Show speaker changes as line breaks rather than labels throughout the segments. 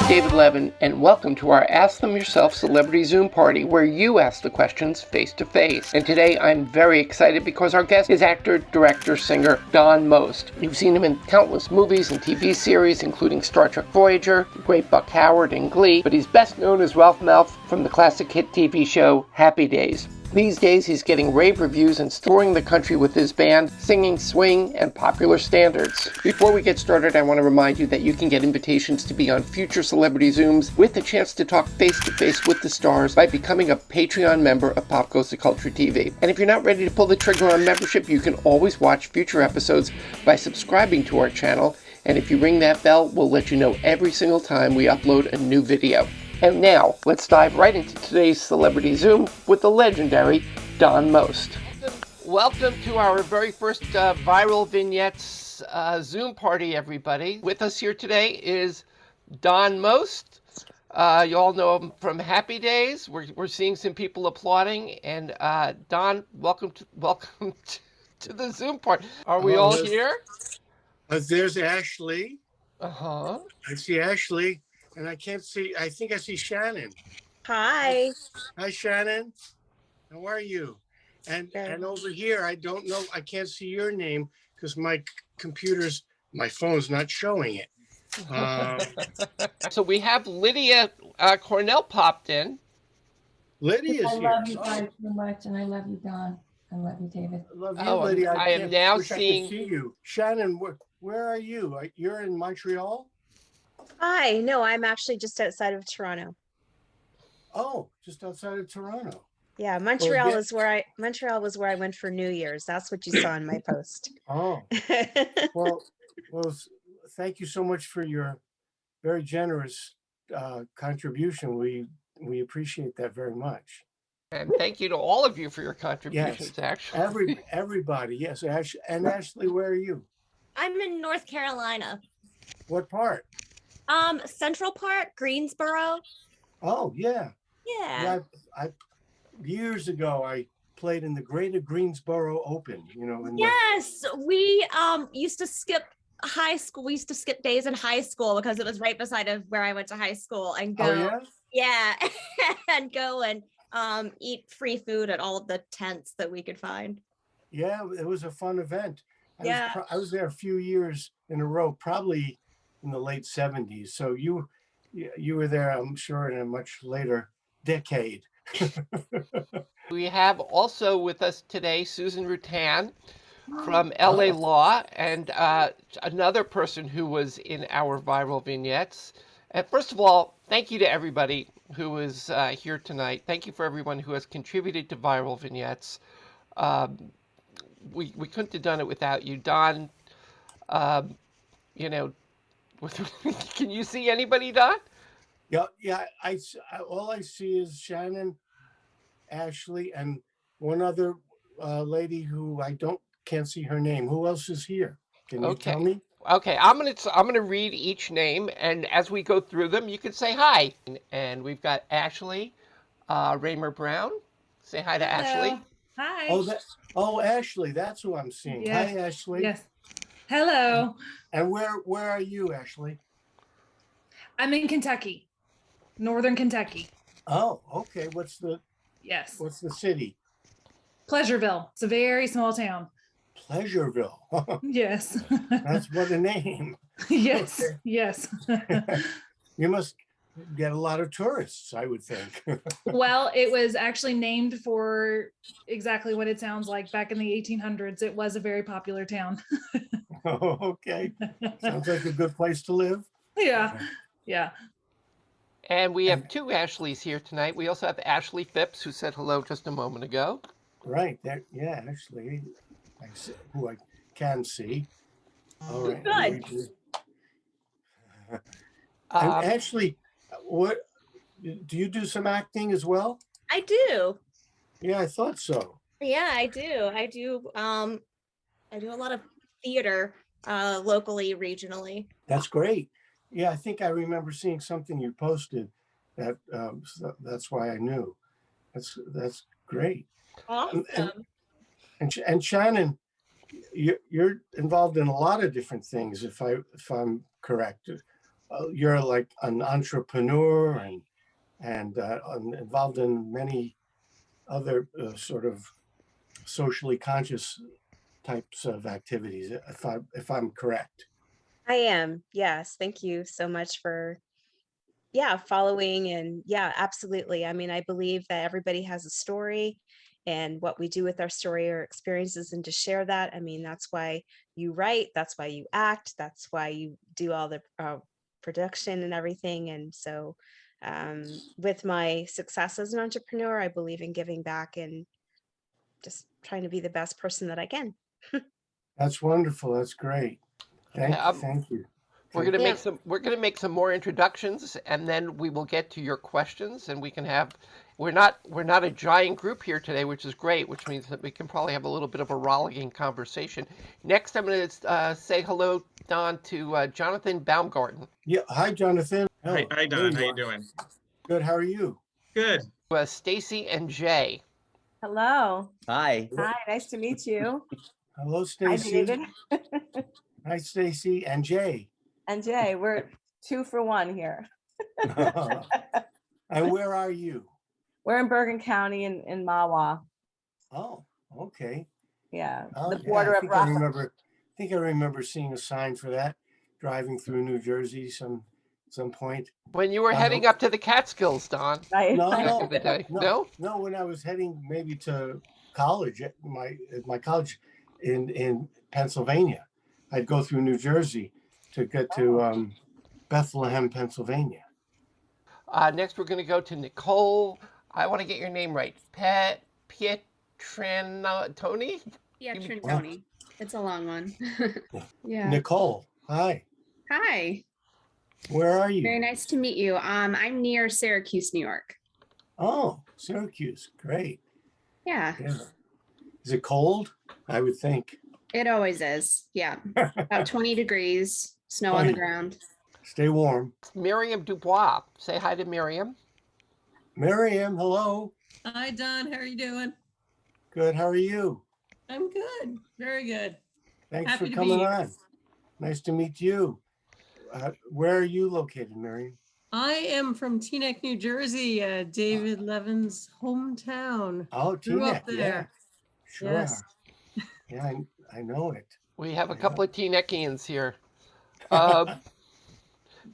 David Levin, and welcome to our Ask Them Yourself Celebrity Zoom party, where you ask the questions face to face. And today I'm very excited because our guest is actor, director, singer Don Most. You've seen him in countless movies and TV series, including Star Trek Voyager, The Great Buck Howard, and Glee, but he's best known as Ralph Malph from the classic hit TV show Happy Days. These days, he's getting rave reviews and touring the country with his band, singing swing and popular standards. Before we get started, I want to remind you that you can get invitations to be on future Celebrity Zooms with the chance to talk face-to-face with the stars by becoming a Patreon member of Pop Goes the Culture TV. And if you're not ready to pull the trigger on membership, you can always watch future episodes by subscribing to our channel. And if you ring that bell, we'll let you know every single time we upload a new video. And now, let's dive right into today's Celebrity Zoom with the legendary Don Most. Welcome to our very first Viral Vignettes Zoom party, everybody. With us here today is Don Most. You all know him from Happy Days. We're seeing some people applauding. And Don, welcome to the Zoom party. Are we all here?
There's Ashley.
Uh-huh.
I see Ashley. And I can't see, I think I see Shannon.
Hi.
Hi, Shannon. How are you? And over here, I don't know, I can't see your name because my phone's not showing it.
So we have Lydia Cornell popped in.
Lydia's here.
I love you guys so much, and I love you, Don. I love you, David.
I love you, Lydia.
I am now
wish
seeing.
I could see you. Shannon, where are you? You're in Montreal?
Hi. No, I'm actually just outside of Toronto.
Oh, just outside of Toronto.
Yeah, Montreal was where I went for New Year's. That's what you saw in my post.
Oh. well, thank you so much for your very generous contribution. We appreciate that very much.
And thank you to all of you for your contributions,
yes.
actually.
Everybody, yes. Ashley, where are you?
I'm in North Carolina.
What part?
Central Park, Greensboro.
Oh, yeah.
Yeah.
I years ago, I played in the Greater Greensboro Open,
Yes, we used to skip high school. We used to skip days in high school because it was right beside of where I went to high school and go.
Oh, yeah?
Yeah. And go and eat free food at all of the tents that we could find.
Yeah, it was a fun event.
I
was there a few years in a row, probably in the late 70s. So you were there, I'm sure, in a much later decade.
We have also with us today Susan Rutan from LA Law, and another person who was in our Viral Vignettes. And first of all, thank you to everybody who is here tonight. Thank you for everyone who has contributed to Viral Vignettes. We couldn't have done it without you. Don, can you see anybody, Don?
Yeah. All I see is Shannon, Ashley, and one other lady who can't see her name. Who else is here? Can you tell me?
Okay, I'm gonna read each name, and as we go through them, you can say hi. And we've got Ashley Raymer Brown. Say hi to Ashley.
Hi.
Oh, Ashley, that's who I'm seeing.
Yes.
Hi, Ashley.
Yes. Hello.
And where are you, Ashley?
I'm in Kentucky, Northern Kentucky.
Oh, okay. What's the city?
Pleasureville. It's a very small town.
Pleasureville.
Yes.
That's what a name.
Yes.
Okay.
Yes.
You must get a lot of tourists, I would think.
Well, it was actually named for exactly what it sounds like. Back in the 1800s, it was a very popular town.
Oh, okay. Sounds like a good place to live.
Yeah. Yeah.
And we have two Ashleys here tonight. We also have Ashley Phipps, who said hello just a moment ago.
Right. Yeah, Ashley, who I can see. All right.
Good.
And Ashley, what do you do some acting as well?
I do.
Yeah, I thought so.
Yeah, I do. I do a lot of theater locally, regionally.
That's great. Yeah, I think I remember seeing something you posted that's why I knew. That's great.
Awesome.
And Shannon, you're involved in a lot of different things, if I'm correct. you're like an entrepreneur and involved in many other sort of socially conscious types of activities, if I'm correct.
I am. Yes. Thank you so much for, following. And yeah, absolutely. I mean, I believe that everybody has a story, and what we do with our story or experiences, and to share that. I mean, that's why you write, that's why you act, that's why you do all the production and everything. And so, with my success as an entrepreneur, I believe in giving back and just trying to be the best person that I can.
That's wonderful. That's great. Thank you.
We're gonna
Yeah.
make some more introductions, and then we will get to your questions, and we can have. We're not a giant group here today, which is great, which means that we can probably have a little bit of a rollicking conversation. Next, I'm going to say hello, Don, to Jonathan Baumgarten.
Yeah. Hi, Jonathan.
Hi,
Oh,
hi Don. How
there
you
are.
doing?
Good. How are you?
Good.
Stacy and Jay.
Hello.
Hi.
Hi, nice to meet you.
Hello,
Hi,
Stacy.
David.
Hi, Stacy and Jay.
And Jay, we're 2 for 1 here.
And where are you?
We're in Bergen County in Mawa.
Oh, okay.
Yeah,
Oh,
the
yeah,
border of Rockland.
I think I remember seeing a sign for that driving through New Jersey some point.
When you were heading up to the Catskills, Don.
Right.
No,
Back in the day. No?
No, when I was heading maybe to college at my college in Pennsylvania, I'd go through New Jersey to get to Bethlehem, Pennsylvania.
Next, we're going to go to Nicole. I want to get your name right. Pietrantoni?
Pietrantoni. It's a long one. Yeah.
Nicole, hi.
Hi.
Where are you?
Very nice to meet you. I'm near Syracuse, New York.
Oh, Syracuse. Great.
Yeah.
Is it cold? I would think.
It always is. Yeah. About 20 degrees, snow on the ground.
Stay warm.
Miriam Dubois. Say hi to Miriam.
Miriam, hello.
Hi, Don. How are you doing?
Good. How are you?
I'm good. Very good.
Thanks
Happy
for
to
coming
be here.
on. Nice to meet you. Where are you located, Miriam?
I am from Teaneck, New Jersey, David Levin's hometown.
Oh,
Grew
Teaneck.
up there.
Yeah, sure.
Yes.
Yeah, I know it.
We have a couple of Teaneckians here.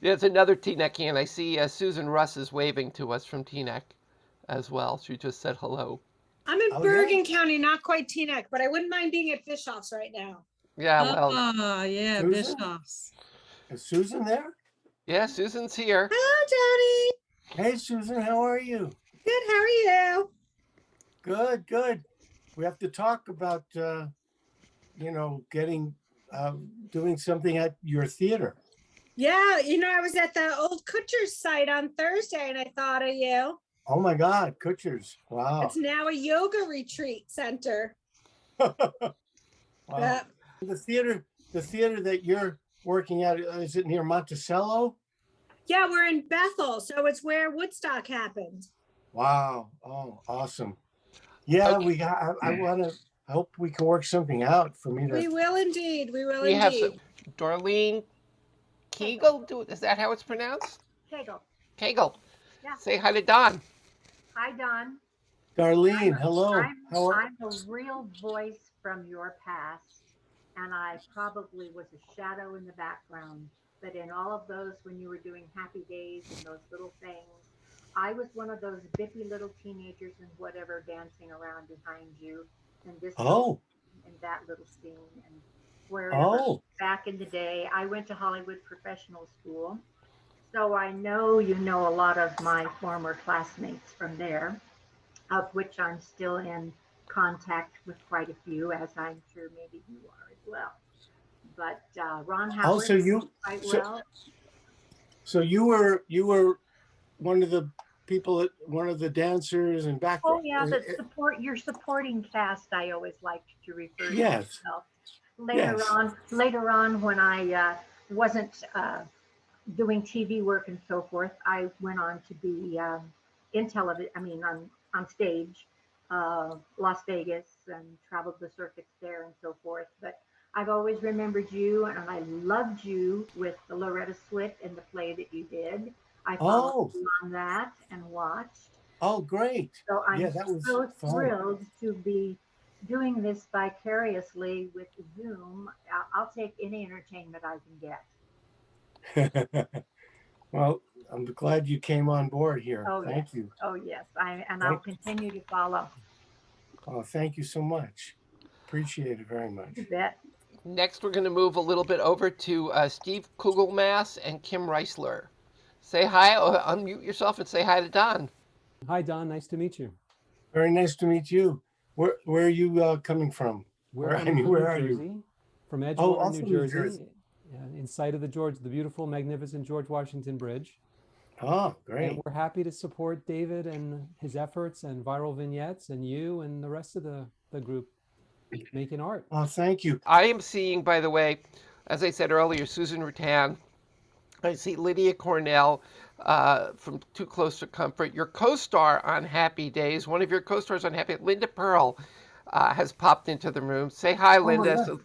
There's another Teaneckian. I see Susan Russ is waving to us from Teaneck as well. She just said hello.
I'm in Bergen County, not quite Teaneck, but I wouldn't mind being at Bischoff's right now.
Yeah, well.
Yeah,
Susan?
Bischoff's.
Is Susan there?
Yeah, Susan's here.
Hello, Johnny.
Hey, Susan, how are you?
Good. How are you?
Good, good. We have to talk about, doing something at your theater.
Yeah, I was at the old Kutcher's site on Thursday and I thought of you.
Oh my God, Kutcher's. Wow.
It's now a yoga retreat center.
Wow.
Yeah.
The theater that you're working at, is it near Monticello?
Yeah, we're in Bethel, so it's where Woodstock happened.
Wow. Oh, awesome. Yeah,
Okay.
I hope we can work something out for me to.
We will indeed.
We have Darlene Kegel. Is that how it's pronounced? Kegel.
Yeah.
Say hi to Don.
Hi, Don.
Darlene, hello.
I'm a real voice from your past, and I probably was a shadow in the background. But in all of those, when you were doing Happy Days and those little things, I was one of those bippy little teenagers and whatever dancing around behind you, and this and that little scene and wherever. Back in the day, I went to Hollywood Professional School, so I know you know a lot of my former classmates from there, of which I'm still in contact with quite a few, as I'm sure maybe you are as well. But Ron Howard quite well.
So you were one of the people, one of the dancers and back.
Oh yeah, your supporting cast. I always liked to refer to myself. Later on, when I wasn't doing TV work and so forth, I went on to be in television. I mean, on stage, Las Vegas, and traveled the circuits there and so forth. But I've always remembered you, and I loved you with the Loretta Swit in the play that you did. I followed
Oh,
you on that and watched.
oh, great.
So I'm
Yeah, that was
so
fun.
thrilled to be doing this vicariously with Zoom. I'll take any entertainment I can get.
Well, I'm glad you came on board here.
Oh,
Thank
yes.
you.
Oh, yes. I'll
Thank,
continue to follow.
oh, thank you so much. Appreciate it very much.
You bet.
Next, we're going to move a little bit over to Steve Kugelmass and Kim Reisler. Say hi, unmute yourself and say hi to Don.
Hi, Don. Nice to meet you.
Very nice to meet you. Where are you coming from?
We're
I
coming
mean,
from
where
New
are you?
Jersey, from
Oh,
Edgewater,
also
New
New
Jersey,
Jersey.
in sight of the beautiful, magnificent George Washington Bridge.
Oh,
And
great.
we're happy to support David and his efforts and viral vignettes and you and the rest of the group making art.
Oh, thank you.
I am seeing, by the way, as I said earlier, Susan Rutan. I see Lydia Cornell from Too Close to Comfort. Your co-star on Happy Days, one of your co-stars on Happy, Linda Pearl, has popped into the room. Say hi, Linda.
yeah.
So,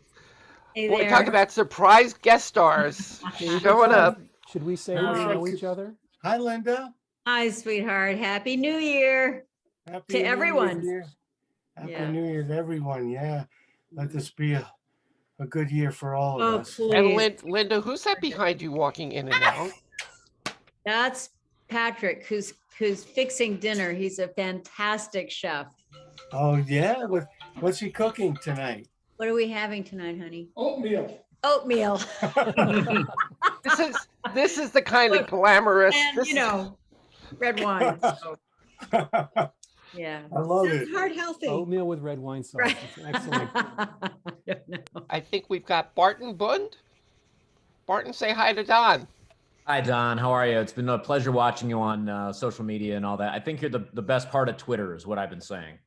Hey
boy,
there.
talk about surprise guest stars showing up.
Should we say
Looks
we
like
know
it-
each other?
Hi, Linda.
Hi, sweetheart. Happy New Year.
Happy
To
New Year
everyone.
dear. Happy
Yeah.
New Year to everyone. Yeah. Let this be a good year for all of
Oh,
us.
And
please.
Linda, who's that behind you walking in and out?
That's Patrick, who's fixing dinner. He's a fantastic chef.
Oh, yeah. What's he cooking tonight?
What are we having tonight, honey?
Oatmeal.
Oatmeal.
This is the kind of glamorous.
And, you know, red wine. So, yeah.
I love it.
Sounds heart healthy.
Oatmeal with red wine sauce.
Right.
It's excellent.
I don't know.
I think we've got Barton Bund. Barton, say hi to Don.
Hi, Don. How are you? It's been a pleasure watching you on social media and all that. I think you're the best part of Twitter is what I've been saying.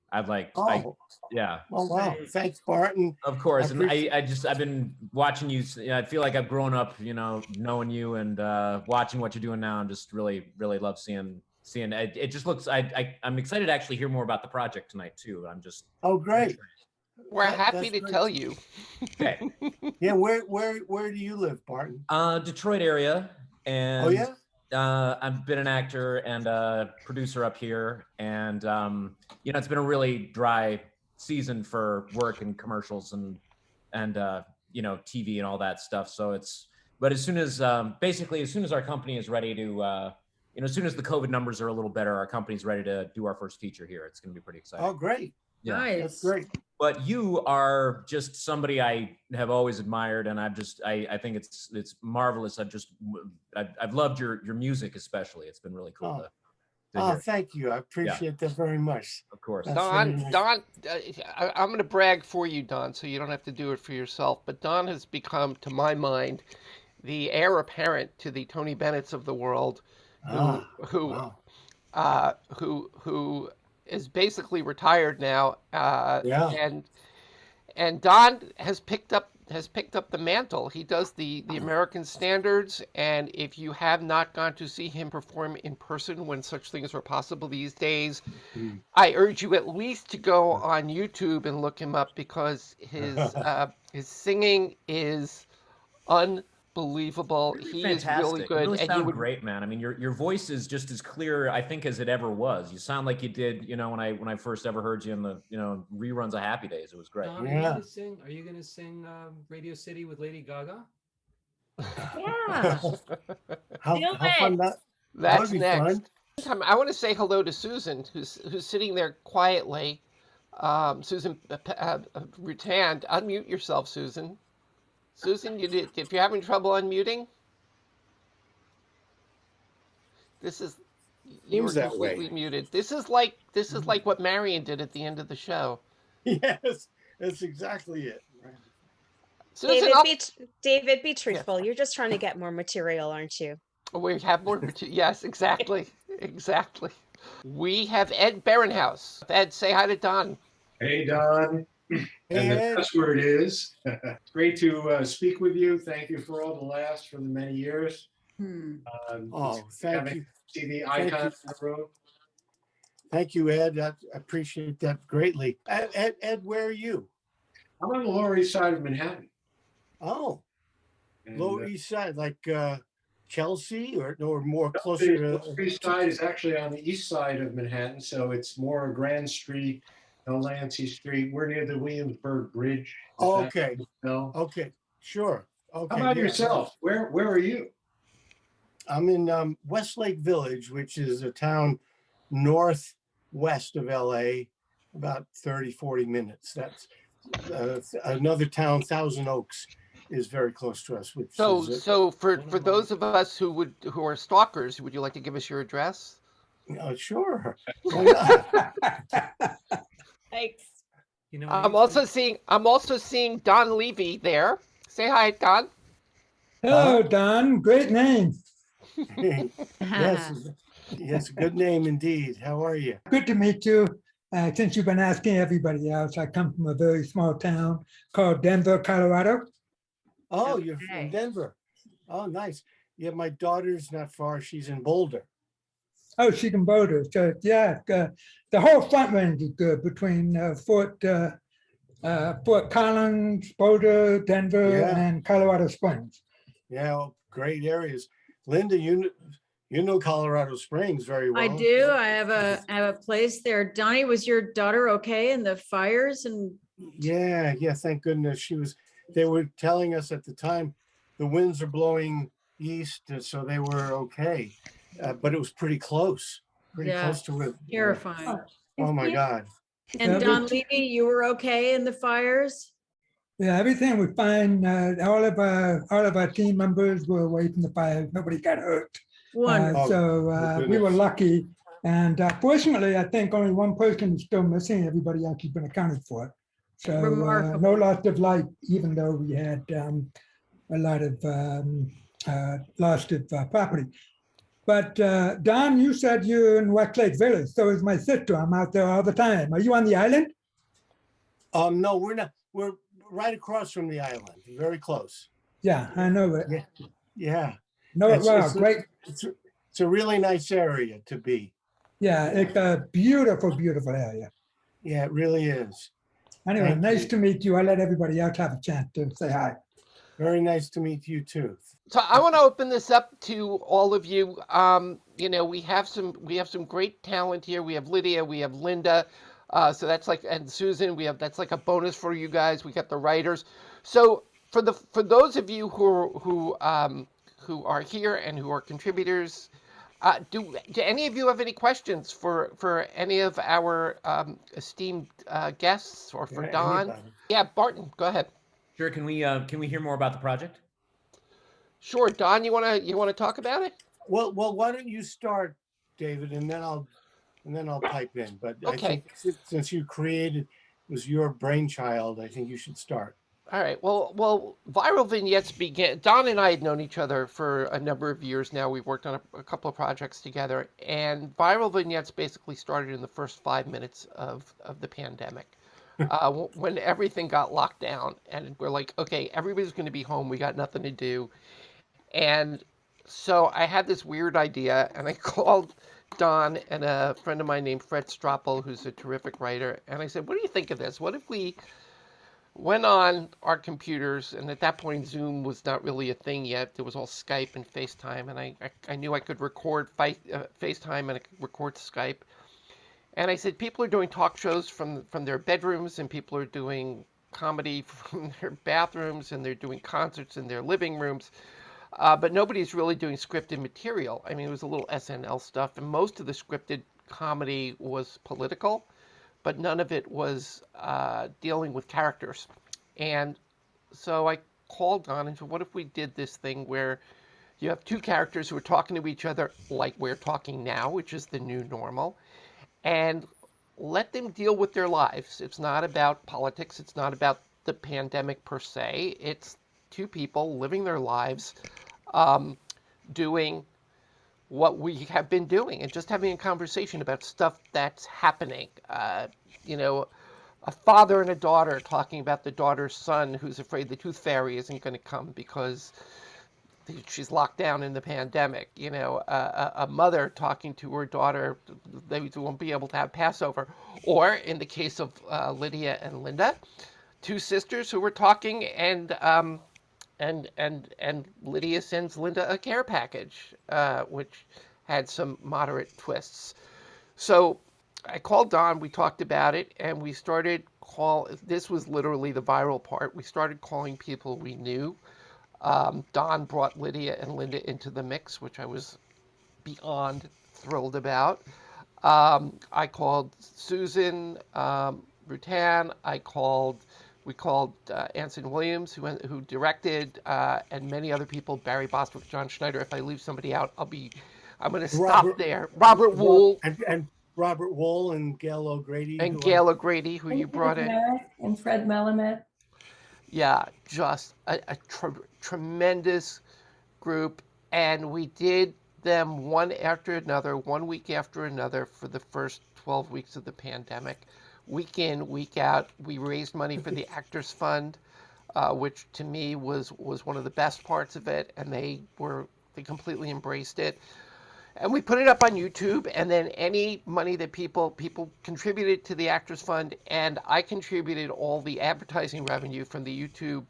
Yeah.
Oh, wow. Thanks, Barton.
Of course. And
appreciate-
I've been watching you. I feel like I've grown up, knowing you and watching what you're doing now. I'm just really love seeing it. It just looks, I'm excited to actually hear more about the project tonight too. I'm just.
Oh, great.
We're happy to
great.
tell you.
Okay.
Yeah. Where do you live, Barton?
Detroit area. And
Oh, yeah.
I've been an actor and a producer up here, and it's been a really dry season for work and commercials and TV and all that stuff. So but as soon as our company is ready to, as soon as the COVID numbers are a little better, our company's ready to do our first feature here. It's going to be pretty exciting.
Oh, great.
Yeah.
Nice.
That's great.
But you are just somebody I have always admired, and I think it's marvelous. I've loved your music especially. It's been really cool to
Oh,
hear.
thank you. I appreciate that very much.
Of course.
That's very nice.
Don, I'm going to brag for you, Don, so you don't have to do it for yourself. But Don has become, to my mind, the heir apparent to the Tony Bennett's of the world, who is basically retired now. And Don has picked up the mantle. He does the American standards, and if you have not gone to see him perform in person when such things are possible these days, I urge you at least to go on YouTube and look him up, because his singing is unbelievable. He is really good.
You really
and
sound
you would,
great, man. I mean, your voice is just as clear, I think, as it ever was. You sound like you did, when I first ever heard you in the, reruns of Happy Days. It was great.
Are you gonna sing Radio City with Lady Gaga?
Yeah.
How fun
That's
would be
next.
fun.
I want to say hello to Susan, who's sitting there quietly. Susan Rutan, unmute yourself, Susan. Susan, if you're having trouble unmuting, you were
that
completely
way.
muted. This is like what Marion did at the end of the show.
Yes, that's exactly it.
Susan,
David, be truthful. You're just trying to get more material, aren't you?
we have more material. Yes, exactly. Exactly. We have Ed Berenhouse. Ed, say hi to Don.
Hey, Don. And the password is, it's great to speak with you. Thank you for all the laughs for the many years.
Thank you.
See the icon in the room.
Thank you, Ed. I appreciate that greatly. Ed, where are you?
I'm on the Lower East Side of Manhattan.
Oh,
And,
Lower East Side, like Chelsea, or more
the
closer
Upper
to.
East Side is actually on the east side of Manhattan, so it's more Grand Street, Delancey Street. We're near the Williamsburg Bridge. if
Oh,
that
okay.
rings a bell.
Okay, sure.
How
Okay,
about
yeah.
yourself? Where are you?
I'm in Westlake Village, which is a town northwest of LA, about 30, 40 minutes. That's another town, Thousand Oaks, is very close to us, which
So,
is
for those of us who are stalkers, would you like to give us your address?
sure. Why not?
Thanks.
You know,
I'm also seeing Don Levy there. Say hi, Don.
Hello, Don. Great name.
Yes, yes, good name indeed. How are you?
Good to meet you. Since you've been asking everybody else, I come from a very small town called Denver, Colorado.
Oh, you're from Denver. Oh, nice. Yeah, my daughter's not far. She's in Boulder.
Oh, she can Boulder. So yeah, the whole Front Range is good between Fort Collins, Boulder, Denver,
Yeah.
and Colorado Springs.
Yeah, well, great areas. Linda, you know Colorado Springs very well.
I do. I have a place there. Donnie, was your daughter okay in the fires? And
Yeah, thank goodness they were telling us at the time the winds are blowing east, so they were okay. But it was pretty close to it.
terrifying.
Oh my God.
And Don Levy, you were okay in the fires?
Yeah, everything was fine. All of our team members were away from the fire. Nobody got hurt.
Wonderful.
So we were lucky. And fortunately, I think only one person is still missing. Everybody else has been accounted for. So no loss of life, even though we had a lot of loss of property. But Don, you said you're in Westlake Village. So is my sister. I'm out there all the time. Are you on the island?
No, we're not. We're right across from the island, very close.
Yeah, I know it.
Yeah.
No, great.
It's a really nice area to be.
Yeah, it's a beautiful, beautiful area.
Yeah, it really is.
Anyway,
Thank
nice
you.
to meet you. I'll let everybody else have a chance to say hi.
Very nice to meet you too.
So I want to open this up to all of you. You know, we have some great talent here. We have Lydia, we have Linda. So that's like, and Susan, that's like a bonus for you guys. We got the writers. So for those of you who are here and who are contributors, do any of you have any questions for any of our esteemed guests or for Don?
Anybody.
Yeah, Barton, go ahead.
Sure. Can we hear more about the project?
Sure, Don, you wanna talk about it?
Well, why don't you start, David, and then I'll pipe in. But
Okay.
I think since you created, it was your brainchild, I think you should start.
All right. Well, Viral Vignettes began. Don and I had known each other for a number of years now. We've worked on a couple of projects together, and Viral Vignettes basically started in the first 5 minutes of the pandemic, when everything got locked down, and we're like, okay, everybody's going to be home. We got nothing to do, and so I had this weird idea, and I called Don and a friend of mine named Fred Stroppel, who's a terrific writer, and I said, what do you think of this? What if we went on our computers, and at that point Zoom was not really a thing yet. It was all Skype and FaceTime, and I knew I could record FaceTime and I could record Skype. And I said, people are doing talk shows from their bedrooms, and people are doing comedy from their bathrooms, and they're doing concerts in their living rooms. But nobody's really doing scripted material. I mean, it was a little SNL stuff, and most of the scripted comedy was political, but none of it was dealing with characters. And so I called on and said, what if we did this thing where you have two characters who are talking to each other like we're talking now, which is the new normal, and let them deal with their lives. It's not about politics. It's not about the pandemic per se. It's two people living their lives, doing what we have been doing and just having a conversation about stuff that's happening. You know, a father and a daughter talking about the daughter's son who's afraid the tooth fairy isn't going to come because she's locked down in the pandemic. You know, a mother talking to her daughter, they won't be able to have Passover. Or in the case of Lydia and Linda, two sisters who were talking and and Lydia sends Linda a care package, which had some moderate twists. So I called Don, we talked about it, and we started this was literally the viral part. We started calling people we knew. Don brought Lydia and Linda into the mix, which I was beyond thrilled about. I called Susan Rutan. We called Anson Williams, who directed, and many other people, Barry Bostwick, John Schneider. If I leave somebody out, I'm going to stop there. Robert Wool.
And Robert Wool and Gail O'Grady.
And Gail O'Grady, who you brought in.
And Fred Melamed.
Yeah, just a tremendous group. And we did them one after another, 1 week after another for the first 12 weeks of the pandemic. Week in, week out, we raised money for the Actors Fund, which to me was one of the best parts of it, and they completely embraced it. And we put it up on YouTube, and then any money that people contributed to the Actors Fund, and I contributed all the advertising revenue from the YouTube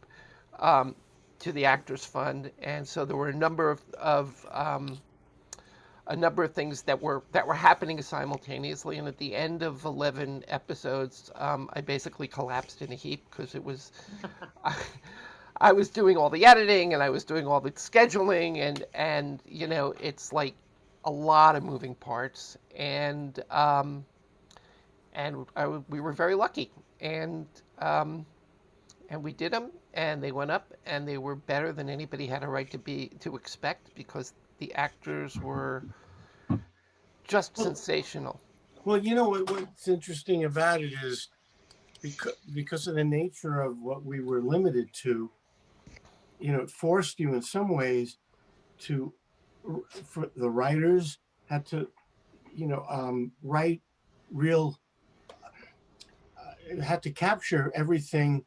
to the Actors Fund, and so there were a number of things that were happening simultaneously. And at the end of 11 episodes, I basically collapsed in a heap because it was I was doing all the editing and I was doing all the scheduling, and you know, it's like a lot of moving parts, and we were very lucky, and we did them, and they went up, and they were better than anybody had a right to expect, because the actors were just sensational.
Well, you know what's interesting about it is because of the nature of what we were limited to, you know, it forced you in some ways for the writers had to, you know, write real, had to capture everything,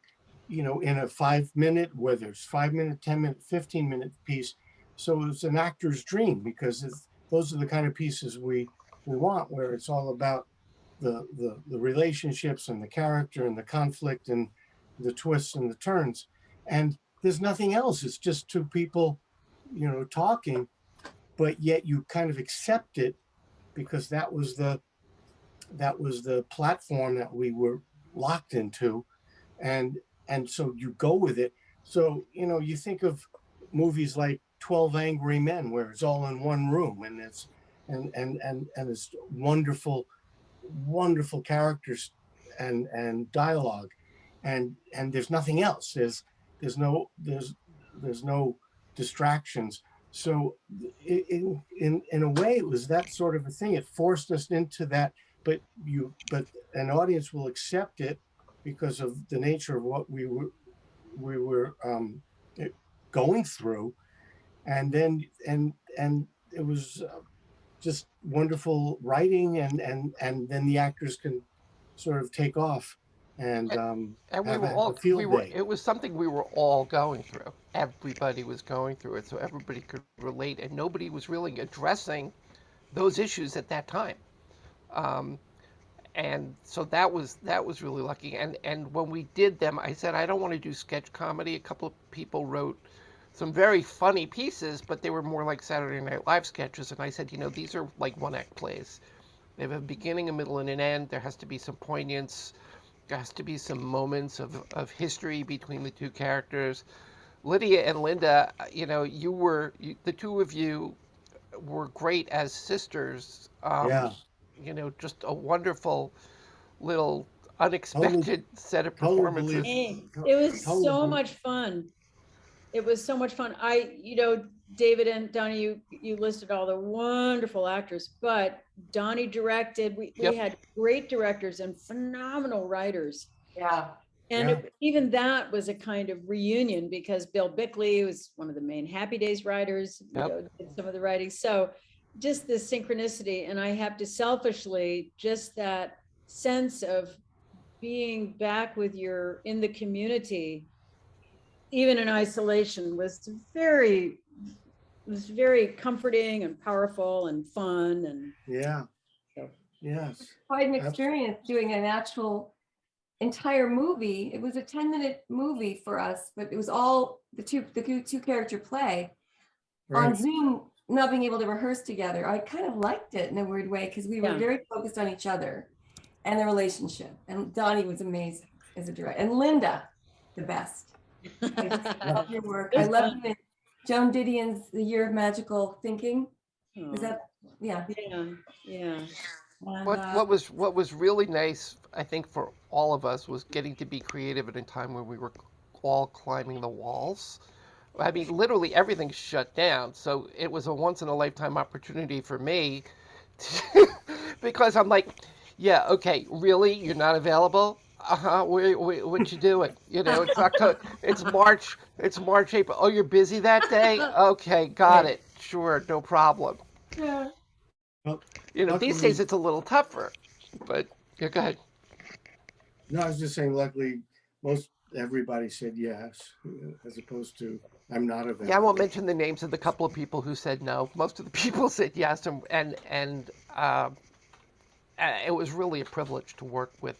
you know, in a 5 minute, whether it's 5 minute, 10 minute, 15-minute piece. So it's an actor's dream, because those are the kind of pieces we want, where it's all about the relationships and the character and the conflict and the twists and the turns. And there's nothing else. It's just two people, you know, talking, but yet you kind of accept it because that was the platform that we were locked into, and so you go with it. So, you know, you think of movies like 12 Angry Men, where it's all in one room, and it's it's wonderful characters and dialogue, and there's nothing else. There's no distractions. So in a way, it was that sort of a thing. It forced us into that, but an audience will accept it because of the nature of what we were going through, and then it was just wonderful writing, and then the actors can sort of take off and
we were all it was something we were all going through. Everybody was going through it, so everybody could relate, and nobody was really addressing those issues at that time. And so that was really lucky. And when we did them, I said, I don't want to do sketch comedy. A couple of people wrote some very funny pieces, but they were more like Saturday Night Live sketches. And I said, you know, these are like one-act plays. They have a beginning, a middle, and an end. There has to be some poignance. There has to be some moments of history between the two characters. Lydia and Linda, you know, the two of you were great as sisters.
Yeah.
You know, just a wonderful little unexpected set of performances.
It was so much fun. It was so much fun. You know, David and Donnie, you listed all the wonderful actors, but Donnie directed. We had great directors and phenomenal writers.
Yeah.
And even that was a kind of reunion, because Bill Bickley was one of the main Happy Days writers, you know, did some of the writing. So just this synchronicity, and I have to selfishly, just that sense of being back with in the community, even in isolation, was very comforting and powerful and fun. And
yes,
quite an experience doing an actual entire movie. It was a 10-minute movie for us, but it was all the two character play
Right.
on Zoom, not being able to rehearse together. I kind of liked it in a weird way because we were
Yeah.
very focused on each other and the relationship. And Donnie was amazing as a director, and Linda, the best. I just love your work. I love you in Joan Didion's The Year of Magical Thinking. Is that, yeah.
Yeah.
And,
What was really nice, I think, for all of us was getting to be creative at a time when we were all climbing the walls. I mean, literally everything's shut down, so it was a once in a lifetime opportunity for me, because I'm like, yeah, okay, really, you're not available? What you doing? You know, it's October, it's March, April. Oh, you're busy that day? Okay, got it. Sure, no problem.
Yeah.
Well,
You know, these
luckily-
days it's a little tougher, but yeah, go ahead.
No, I was just saying, luckily, everybody said yes, as opposed to I'm not available.
Yeah, I won't mention the names of the couple of people who said no. Most of the people said yes, and it was really a privilege to work with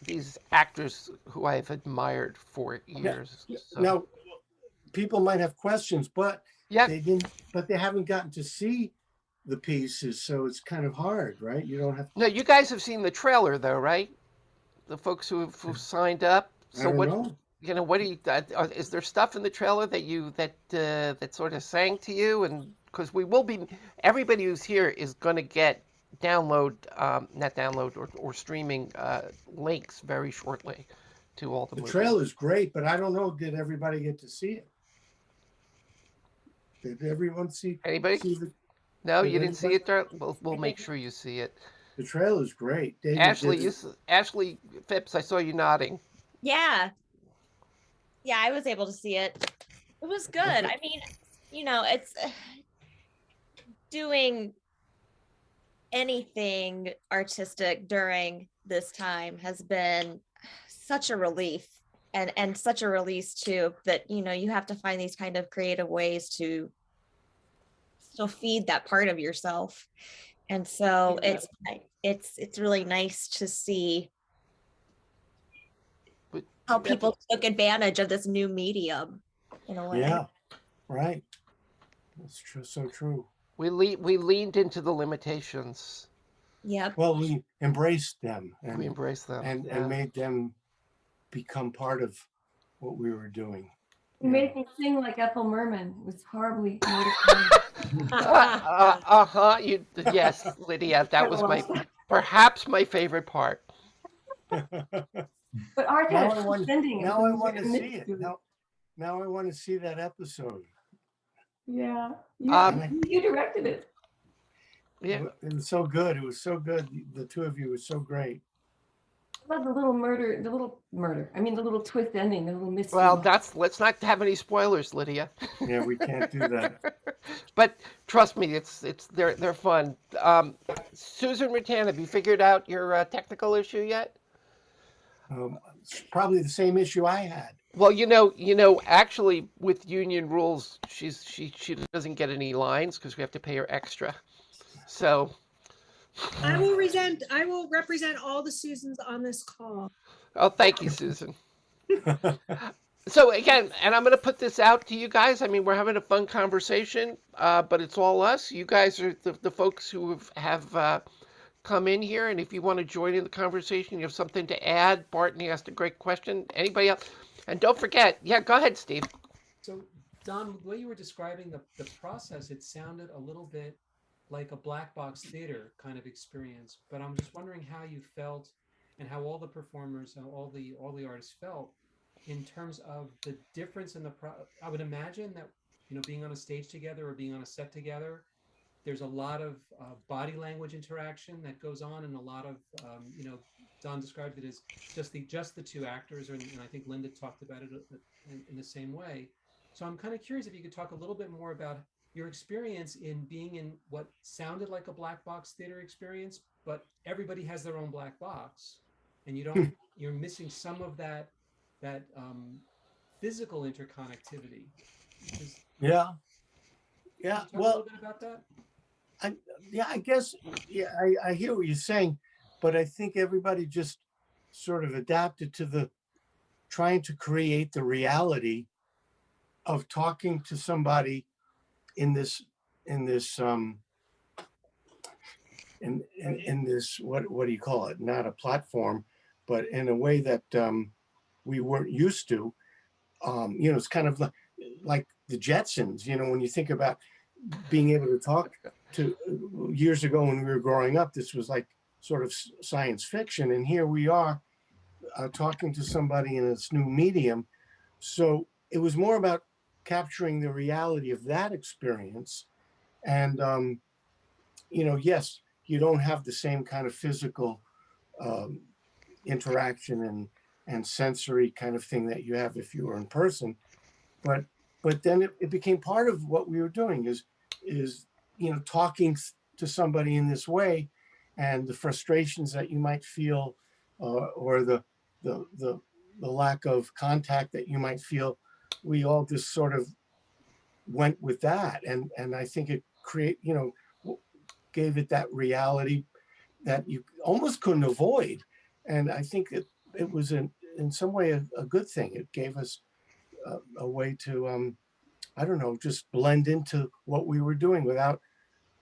these actors who I've admired for years. So.
Now, people might have questions, but they didn't. But they haven't gotten to see the pieces, so it's kind of hard, right? You don't have.
No, you guys have seen the trailer, though, right? The folks who've signed up. So
I don't
what?
know.
You know, what do you? Is there stuff in the trailer that sort of sang to you? And because we will be, everybody who's here is going to get not download or streaming links very shortly to all the
The
movies.
trailer's great, but I don't know. Did everybody get to see it? Did everyone see?
Anybody? No, you didn't see it, Dar? We'll make sure you see it.
The trailer's great. David
Ashley, Ashley Phipps, I saw you nodding.
Yeah. Yeah, I was able to see it. It was good. I mean, you know, it's doing anything artistic during this time has been such a relief and such a release too, that, you know, you have to find these kind of creative ways to still feed that part of yourself. And so it's really nice to see how people took advantage of this new medium in a way.
Yeah, right. That's true. So true.
We leaned into the limitations.
Yep.
Well, we embraced them. And,
we embraced them
and made them become part of what we were doing.
You made me sing like Ethel Merman. It was horribly
Yes, Lydia, that was perhaps my favorite part.
But Art
Now
had
I
a
want,
ending.
now I want to see it. Now I want to see that episode.
Yeah.
You
You directed it.
Yeah.
It was so good. It was so good. The two of you were so great.
I love the little murder. I mean, the little twist ending, the little mystery.
Well, let's not have any spoilers, Lydia.
Yeah, we can't do that.
But trust me, they're fun. Susan Rattan, have you figured out your technical issue yet?
It's probably the same issue I had.
Well, you know, actually, with union rules, she doesn't get any lines because we have to pay her extra. So.
I will represent all the Susans on this call.
Oh, thank you, Susan. So again, and I'm going to put this out to you guys. I mean, we're having a fun conversation, but it's all us. You guys are the folks who have come in here, and if you want to join in the conversation, you have something to add. Barton asked a great question. Anybody else? And don't forget, go ahead, Steve.
So, Don, the way you were describing the process, it sounded a little bit like a black box theater kind of experience. But I'm just wondering how you felt, and how all the performers and all the artists felt in terms of the difference in I would imagine that, you know, being on a stage together or being on a set together, there's a lot of body language interaction that goes on, and a lot of, you know, Don described it as just the two actors, and I think Linda talked about it in the same way. So I'm kind of curious if you could talk a little bit more about your experience in being in what sounded like a black box theater experience, but everybody has their own black box, and you're missing some of that physical interconnectivity.
Yeah.
Talk a
Well,
little bit about that.
I guess, I hear what you're saying, but I think everybody just sort of adapted to trying to create the reality of talking to somebody in this what do you call it? Not a platform, but in a way that we weren't used to. It's kind of like the Jetsons. When you think about being able to talk to years ago when we were growing up, this was like sort of science fiction, and here we are talking to somebody in this new medium. So it was more about capturing the reality of that experience. And, yes, you don't have the same kind of physical interaction and sensory kind of thing that you have if you were in person. But then it became part of what we were doing is talking to somebody in this way, and the frustrations that you might feel, or the lack of contact that you might feel. We all just sort of went with that, and I think it gave it that reality that you almost couldn't avoid. And I think it was in some way a good thing. It gave us a way to I don't know, just blend into what we were doing without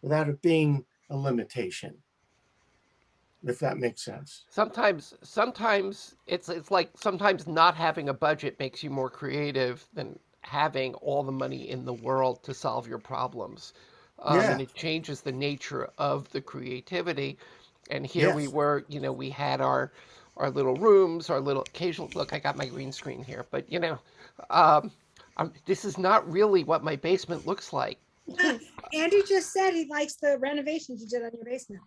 it being a limitation, if that makes sense.
Sometimes it's like sometimes not having a budget makes you more creative than having all the money in the world to solve your problems. And it changes the nature of the creativity. And here we were, we had our little rooms, our little occasional look. I got my green screen here, but this is not really what my basement looks like.
Andy just said he likes the renovations you did on your basement.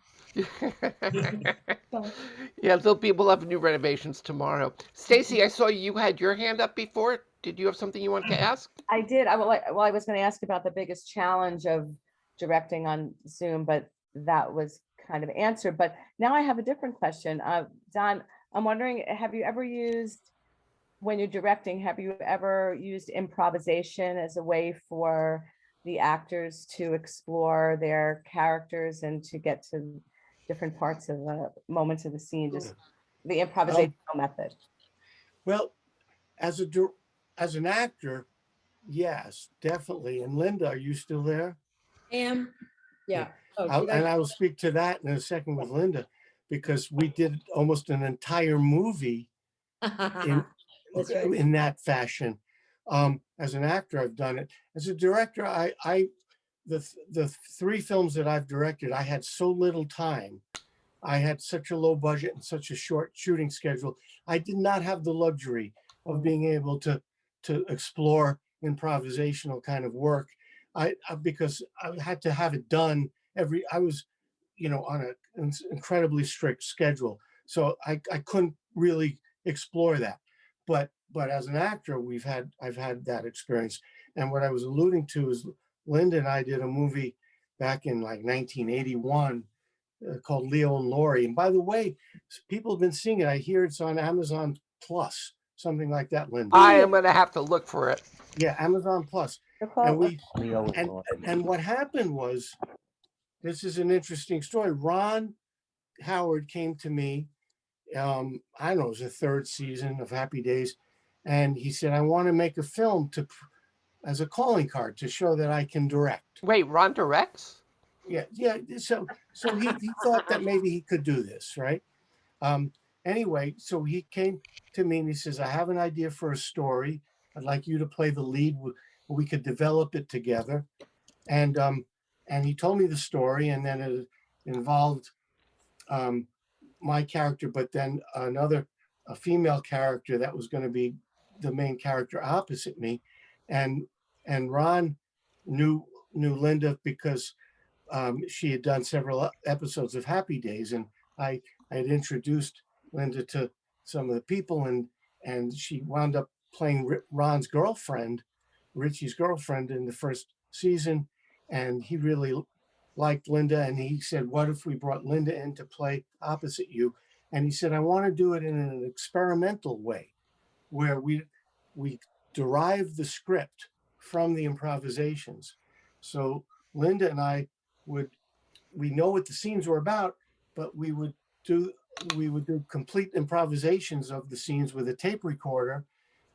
Yeah, we'll have new renovations tomorrow. Stacy, I saw you had your hand up before. Did you have something you wanted to ask?
I did. I was going to ask about the biggest challenge of directing on Zoom, but that was kind of answered. But now I have a different question. Don, I'm wondering, when you're directing, have you ever used improvisation as a way for the actors to explore their characters and to get to different parts of moments of the scene, just the improvisational method?
Well, as an actor, yes, definitely. And Linda, are you still there?
Yeah.
And I will speak to that in a second with Linda, because we did almost an entire movie in that fashion. As an actor, I've done it. As a director, the 3 films that I've directed, I had so little time. I had such a low budget and such a short shooting schedule. I did not have the luxury of being able to explore improvisational kind of work. Because I had to have it done I was, on an incredibly strict schedule. So I couldn't really explore that. But as an actor, I've had that experience. And what I was alluding to is Linda and I did a movie back in like 1981 called Leo and Laurie. And by the way, people have been seeing it. I hear it's on Amazon Plus, something like that, Linda.
I am going to have to look for it.
Yeah, Amazon Plus. And what happened was, this is an interesting story. Ron Howard came to me, I don't know, it was the 3rd season of Happy Days. And he said, I want to make a film as a calling card to show that I can direct.
Wait, Ron directs?
Yeah. So he thought that maybe he could do this, right? Anyway, so he came to me and he says, I have an idea for a story. I'd like you to play the lead. We could develop it together. And he told me the story, and then it involved my character, but then a female character that was going to be the main character opposite me. And Ron knew Linda because she had done several episodes of Happy Days, and I had introduced Linda to some of the people, and she wound up playing Ron's girlfriend, Richie's girlfriend, in the first season. And he really liked Linda, and he said, what if we brought Linda in to play opposite you? And he said, I want to do it in an experimental way, where we derive the script from the improvisations. So Linda and I we know what the scenes were about, but we would do complete improvisations of the scenes with a tape recorder,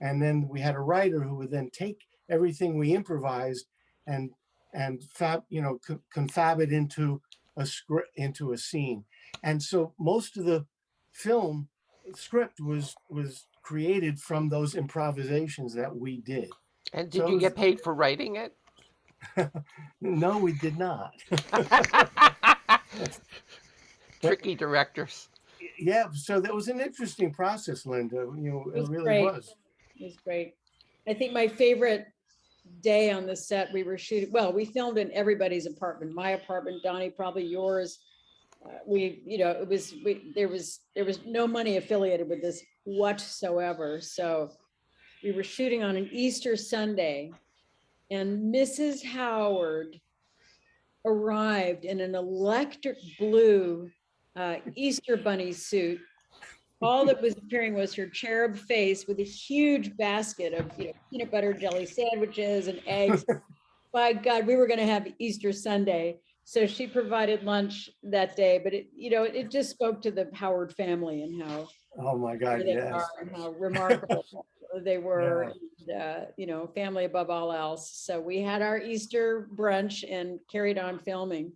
And then we had a writer who would then take everything we improvised and confab it into a script, into a scene. And so most of the film script was created from those improvisations that we did.
And did you get paid for writing it?
No, we did not.
Tricky directors.
Yeah, so that was an interesting process, Linda. It really
great.
was.
It was great. I think my favorite day on the set, we were shooting, well, we filmed in everybody's apartment, my apartment, Donnie, probably yours. There was no money affiliated with this whatsoever. So we were shooting on an Easter Sunday, and Mrs. Howard arrived in an electric blue Easter bunny suit. All that was appearing was her cherub face with a huge basket of peanut butter jelly sandwiches and eggs. By God, we were going to have Easter Sunday. So she provided lunch that day, but it just spoke to the Howard family and how,
oh my God, yes,
and how remarkable they were, and, family above all else. So we had our Easter brunch and carried on filming.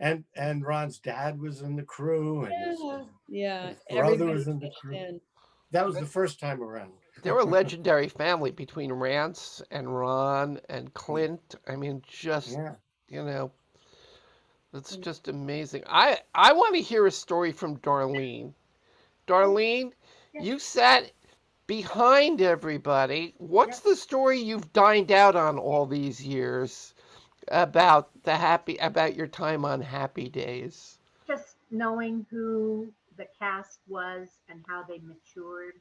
And Ron's dad was in the crew, and his brother was in the crew. That was the first time around.
They were a legendary family between Rance and Ron and Clint. I mean, just it's just amazing. I want to hear a story from Darlene. Darlene, you sat behind everybody. What's the story you've dined out on all these years about your time on Happy Days?
Just knowing who the cast was and how they matured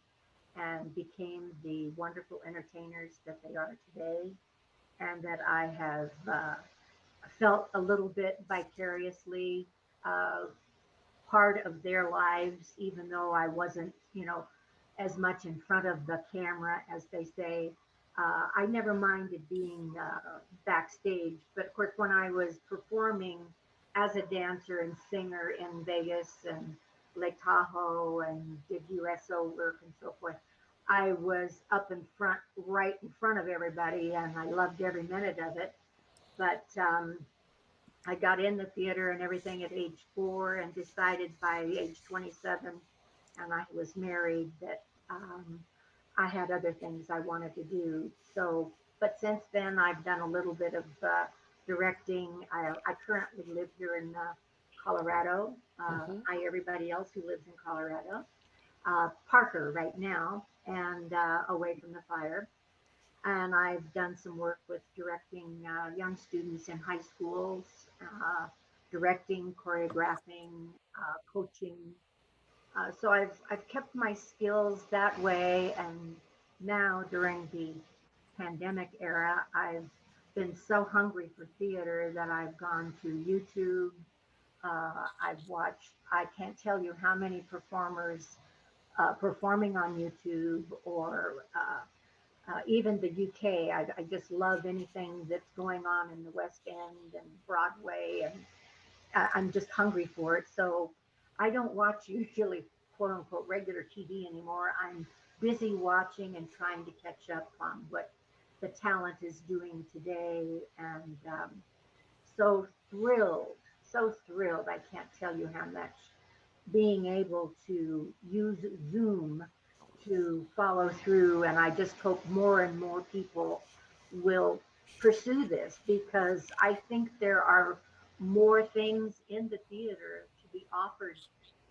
and became the wonderful entertainers that they are today, and that I have felt a little bit vicariously part of their lives, even though I wasn't, as much in front of the camera as they say. I never minded being backstage, but of course, when I was performing as a dancer and singer in Vegas and Lake Tahoe and did USO work and so forth, I was up in front, right in front of everybody, and I loved every minute of it. But I got in the theater and everything at age 4 and decided by age 27, and I was married, that I had other things I wanted to do. So, but since then, I've done a little bit of directing. I currently live here in Colorado. Hi, everybody else who lives in Colorado. Parker right now, and away from the fire. And I've done some work with directing young students in high schools, directing, choreographing, coaching. So I've kept my skills that way. And now during the pandemic era, I've been so hungry for theater that I've gone to YouTube. I've watched, I can't tell you how many performers performing on YouTube, or even the UK. I just love anything that's going on in the West End and Broadway, and I'm just hungry for it. So I don't watch usually quote unquote regular TV anymore. I'm busy watching and trying to catch up on what the talent is doing today. And so thrilled. I can't tell you how much being able to use Zoom to follow through. And I just hope more and more people will pursue this, because I think there are more things in the theater to be offered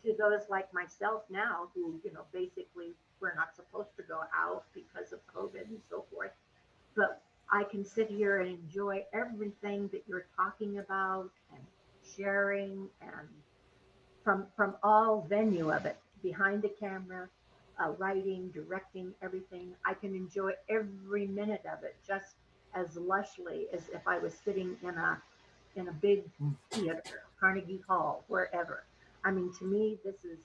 to those like myself now, who, basically we're not supposed to go out because of COVID and so forth. But I can sit here and enjoy everything that you're talking about and sharing, and from all venue of it, behind the camera, writing, directing, everything. I can enjoy every minute of it just as lushly as if I was sitting in a big theater, Carnegie Hall, wherever. I mean, to me, this is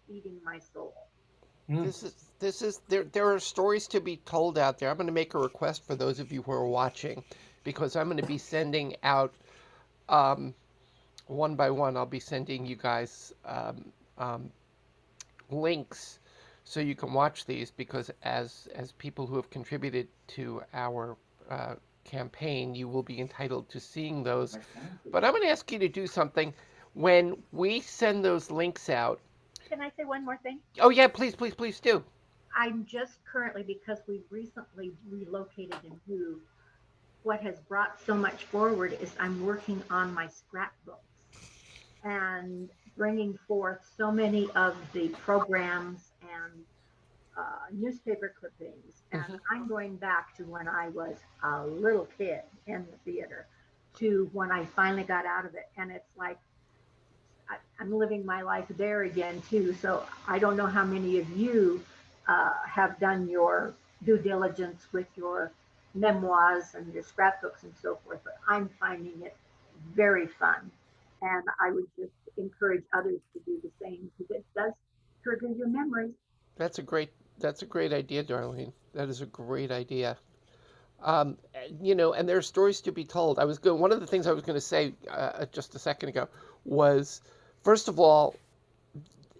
feeding my soul.
There are stories to be told out there. I'm going to make a request for those of you who are watching, because I'm going to be sending out one by one. I'll be sending you guys links so you can watch these, because as people who have contributed to our campaign, you will be entitled to seeing those. But I'm going to ask you to do something. When we send those links out.
Can I say one more thing?
Oh yeah, please, please, please do.
I'm just currently, because we've recently relocated and moved, what has brought so much forward is I'm working on my scrapbooks and bringing forth so many of the programs and newspaper clippings. And I'm going back to when I was a little kid in the theater to when I finally got out of it. And it's like, I'm living my life there again too. So I don't know how many of you have done your due diligence with your memoirs and your scrapbooks and so forth, but I'm finding it very fun. And I would just encourage others to do the same, because it does trigger your memories.
That's a great idea, Darlene. That is a great idea. And there are stories to be told. One of the things I was going to say just a second ago was, first of all,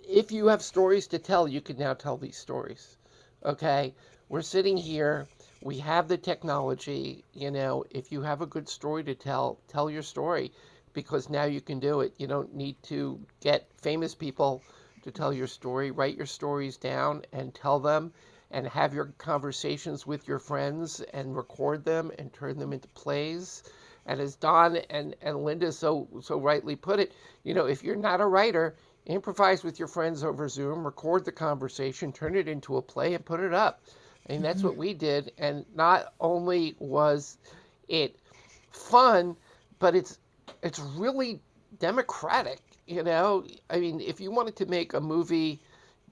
if you have stories to tell, you can now tell these stories. Okay? We're sitting here, we have the technology, if you have a good story to tell your story, because now you can do it. You don't need to get famous people to tell your story. Write your stories down and tell them, and have your conversations with your friends and record them and turn them into plays. And as Don and Linda so rightly put it, if you're not a writer, improvise with your friends over Zoom, record the conversation, turn it into a play, and put it up. I mean, that's what we did. And not only was it fun, but it's really democratic. I mean, if you wanted to make a movie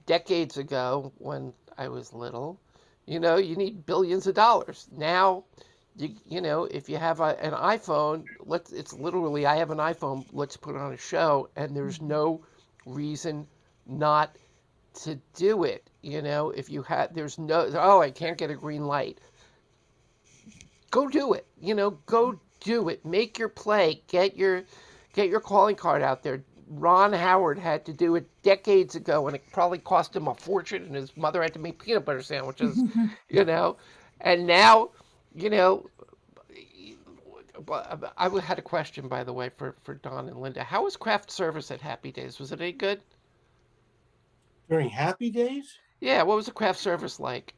decades ago when I was little, you need billions of dollars. Now, if you have an iPhone, it's literally, I have an iPhone, let's put on a show, and there's no reason not to do it. If you had, there's no, oh, I can't get a green light. Go do it. Go do it. Make your play. Get your calling card out there. Ron Howard had to do it decades ago, and it probably cost him a fortune, and his mother had to make peanut butter sandwiches, And now, I had a question, by the way, for Don and Linda. How was craft service at Happy Days? Was it any good?
During Happy Days?
Yeah, what was the craft service like?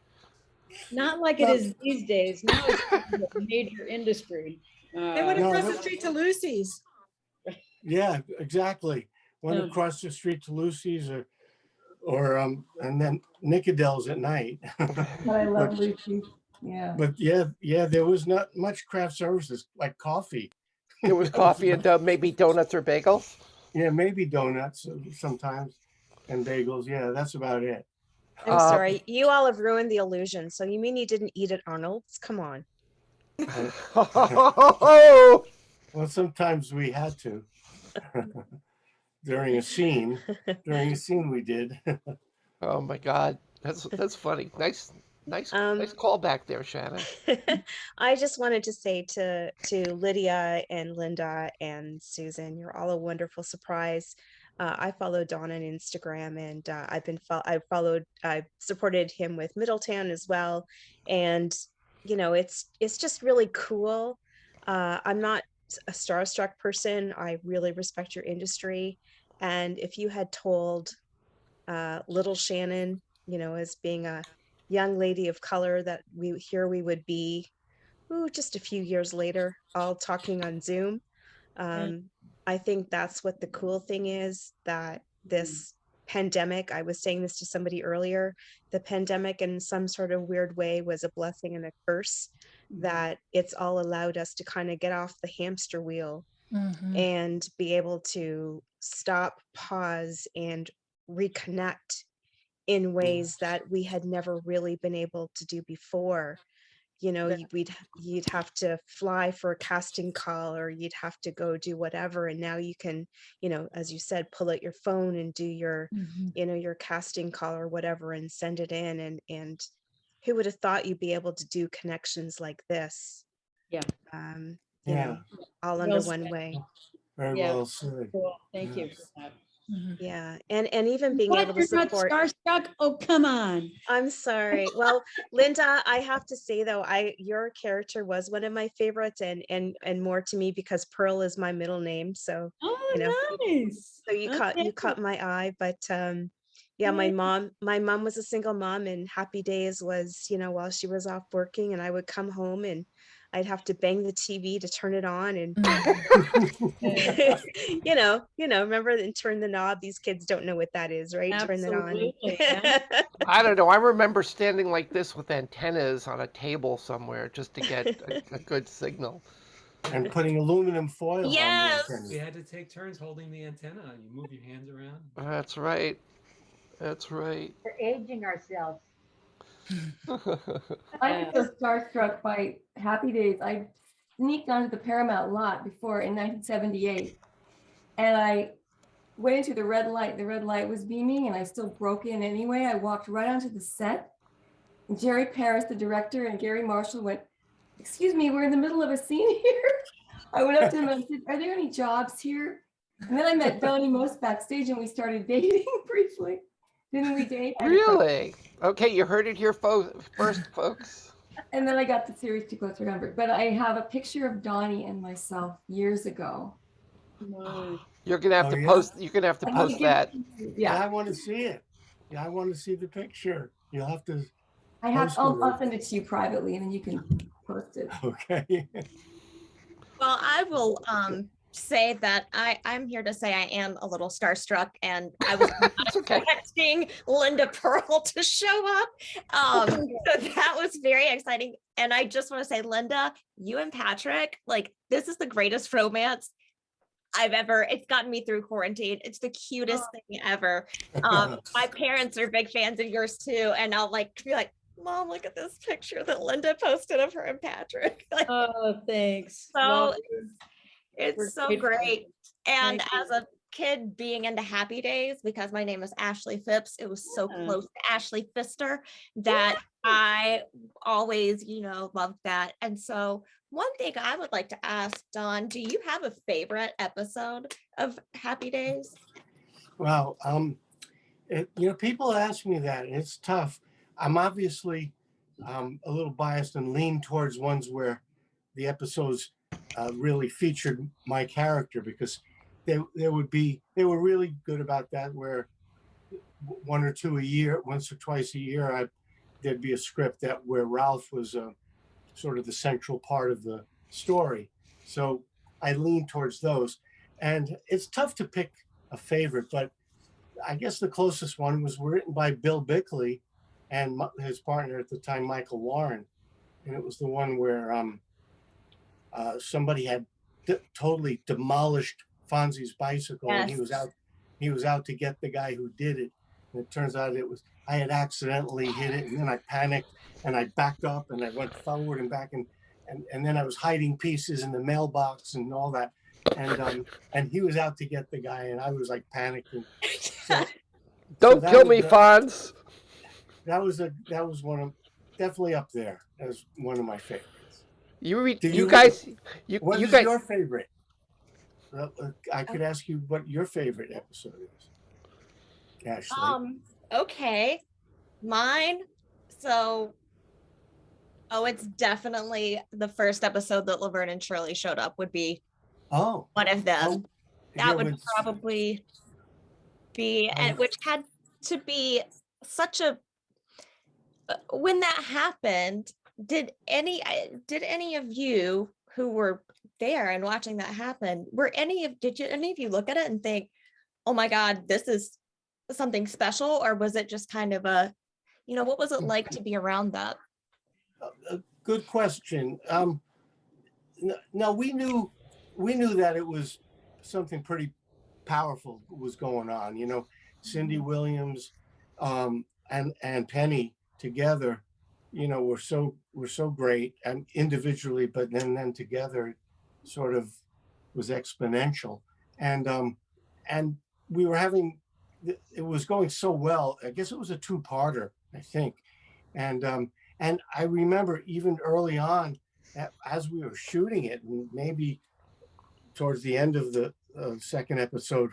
Not like it is these days. Now it's a major industry.
They went across the street to Lucy's.
Yeah, exactly. Went across the street to Lucy's or and then Nickadel's at night.
I love Lucy's. Yeah.
But yeah, there was not much craft services like coffee.
There was coffee and maybe donuts or bagels?
Yeah, maybe donuts sometimes and bagels. Yeah, that's about it.
I'm sorry. You all have ruined the illusion. So you mean you didn't eat at Arnold's? Come on.
Well, sometimes we had to. During a scene we did.
Oh my God, that's funny. Nice call back there, Shannon.
I just wanted to say to Lydia and Linda and Susan, you're all a wonderful surprise. I follow Don on Instagram, and I supported him with Middletown as well, and it's just really cool. I'm not a starstruck person. I really respect your industry, and if you had told little Shannon, as being a young lady of color, that we would be just a few years later, all talking on Zoom. I think that's what the cool thing is, that this pandemic, I was saying this to somebody earlier, the pandemic in some sort of weird way was a blessing and a curse, that it's all allowed us to kind of get off the hamster wheel and be able to stop, pause, and reconnect in ways that we had never really been able to do before. You'd have to fly for a casting call, or you'd have to go do whatever, and now you can, as you said, pull out your phone and do your your casting call or whatever and send it in, and who would have thought you'd be able to do connections like this?
Yeah.
All under one way.
Very well said.
Cool. Thank you for that.
Yeah, and even being
What?
able to
You're not
support.
starstruck? Oh, come on.
I'm sorry. Well, Linda, I have to say though, your character was one of my favorites, and more to me because Pearl is my middle name. So
Oh,
you know,
nice.
so you
Okay.
caught my eye. But yeah, my mom was a single mom, and Happy Days was, while she was off working, and I would come home and I'd have to bang the TV to turn it on, and remember, and turn the knob. These kids don't know what that is, right? Turn that on.
Absolutely. Yeah.
I don't know. I remember standing like this with antennas on a table somewhere just to get a good signal.
And putting aluminum foil
Yes.
on the
We
antenna.
had to take turns holding the antenna, and you move your hands around.
That's right. That's right.
We're aging ourselves.
I was so starstruck by Happy Days. I sneaked onto the Paramount lot before in 1978, and I went into the red light. The red light was beaming, and I still broke in anyway. I walked right onto the set. And Jerry Paris, the director, and Gary Marshall went, "Excuse me, we're in the middle of a scene here." I went up to him and I said, "Are there any jobs here?" And then I met Donnie Most backstage, and we started dating briefly. Didn't we date?
Really? Okay, you heard it here first, folks.
And then I got the series to go through number. But I have a picture of Donnie and myself years ago.
You're gonna have to post. You're gonna have to post that.
Yeah, I want to see it. Yeah, I want to see the picture. You'll have to.
I'll send it to you privately, and then you can post it.
Okay.
Well, I will say that I'm here to say I am a little starstruck, and I was not expecting Linda Pearl to show up. So that was very exciting. And I just want to say, Linda, you and Patrick, like, this is the greatest romance it's gotten me through quarantine. It's the cutest thing ever. My parents are big fans of yours too. And I'll be like, Mom, look at this picture that Linda posted of her and Patrick.
Oh, thanks.
So
Well,
it's so
grateful.
great. And
Thank
as a kid being into Happy Days, because my name is Ashley Phipps, it was so close to Ashley Pfister that I always, loved that. And so one thing I would like to ask, Dawn, do you have a favorite episode of Happy Days?
Well, people ask me that, and it's tough. I'm obviously a little biased and lean towards ones where the episodes really featured my character, because they were really good about that, where one or two a year, once or twice a year, there'd be a script where Ralph was sort of the central part of the story. So I lean towards those. And it's tough to pick a favorite, but I guess the closest one was written by Bill Bickley and his partner at the time, Michael Warren. And it was the one where somebody had totally demolished Fonzie's bicycle, and he was out to get the guy who did it. And it turns out I had accidentally hit it, and then I panicked and I backed up and I went forward and back, and then I was hiding pieces in the mailbox and all that. And he was out to get the guy, and I was like panicking.
Don't kill me, Fonz.
That was definitely up there as one of my favorites. What is your favorite? I could ask you what your favorite episode is, Ashley.
Okay, mine. So, it's definitely the first episode that Laverne and Shirley showed up would be one of them. That would probably be, and which had to be such a. When that happened, did any of you who were there and watching that happen, did any of you look at it and think, oh my God, this is something special? Or was it just kind of what was it like to be around that?
Good question. No, we knew that it was something pretty powerful was going on. Cindy Williams and Penny together, were so great, and individually, but then together it sort of was exponential. And we were it was going so well. I guess it was a two-parter, I think. And I remember even early on, as we were shooting it, and maybe towards the end of the second episode,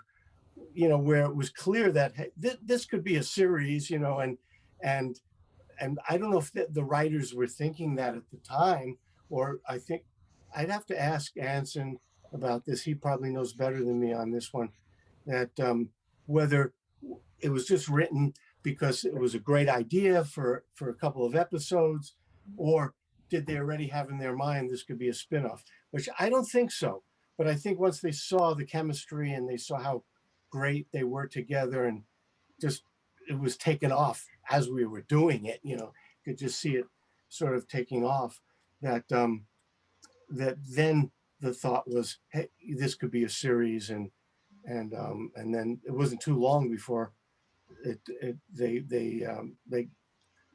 where it was clear that hey, this could be a series, and I don't know if the writers were thinking that at the time, or I think I'd have to ask Anson about this. He probably knows better than me on this one, that whether it was just written because it was a great idea for a couple of episodes, or did they already have in their mind this could be a spinoff, which I don't think so. But I think once they saw the chemistry and they saw how great they were together, and just it was taken off as we were doing it, could just see it sort of taking off, that that then the thought was, hey, this could be a series, and then it wasn't too long before they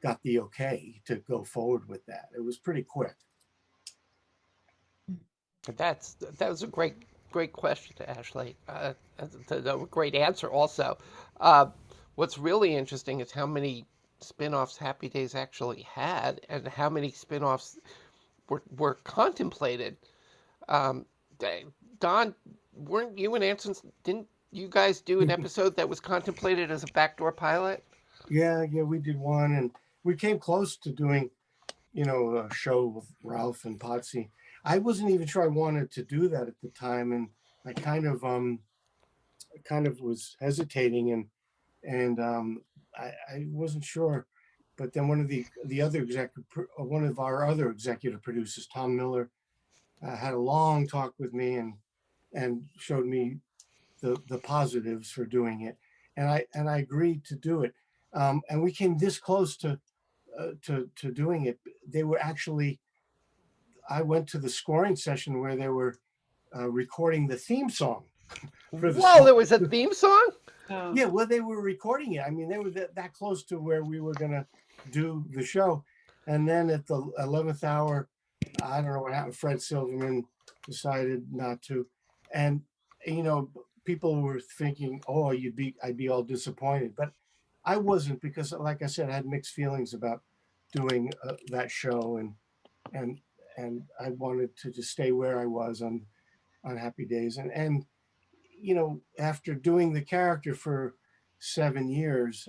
got the okay to go forward with that. It was pretty quick.
That was a great question, Ashley. That's a great answer also. What's really interesting is how many spin-offs Happy Days actually had, and how many spin-offs were contemplated. Don, weren't you and Anson, didn't you guys do an episode that was contemplated as a backdoor pilot?
Yeah, we did one, and we came close to doing, a show with Ralph and Potsy. I wasn't even sure I wanted to do that at the time, and I kind of was hesitating, and I wasn't sure. But then one of our other executive producers, Tom Miller, had a long talk with me and showed me the positives for doing it, and I agreed to do it. And we came this close to doing it. They were actually, I went to the scoring session where they were recording the theme song.
Whoa, there was a theme song?
Oh. Yeah, well, they were recording it. I mean, they were that close to where we were going to do the show. And then at the 11th hour, I don't know what happened. Fred Silverman decided not to. And, people were thinking, oh, I'd be all disappointed. But I wasn't, because like I said, I had mixed feelings about doing that show. And I wanted to just stay where I was on Happy Days. And after doing the character for 7 years,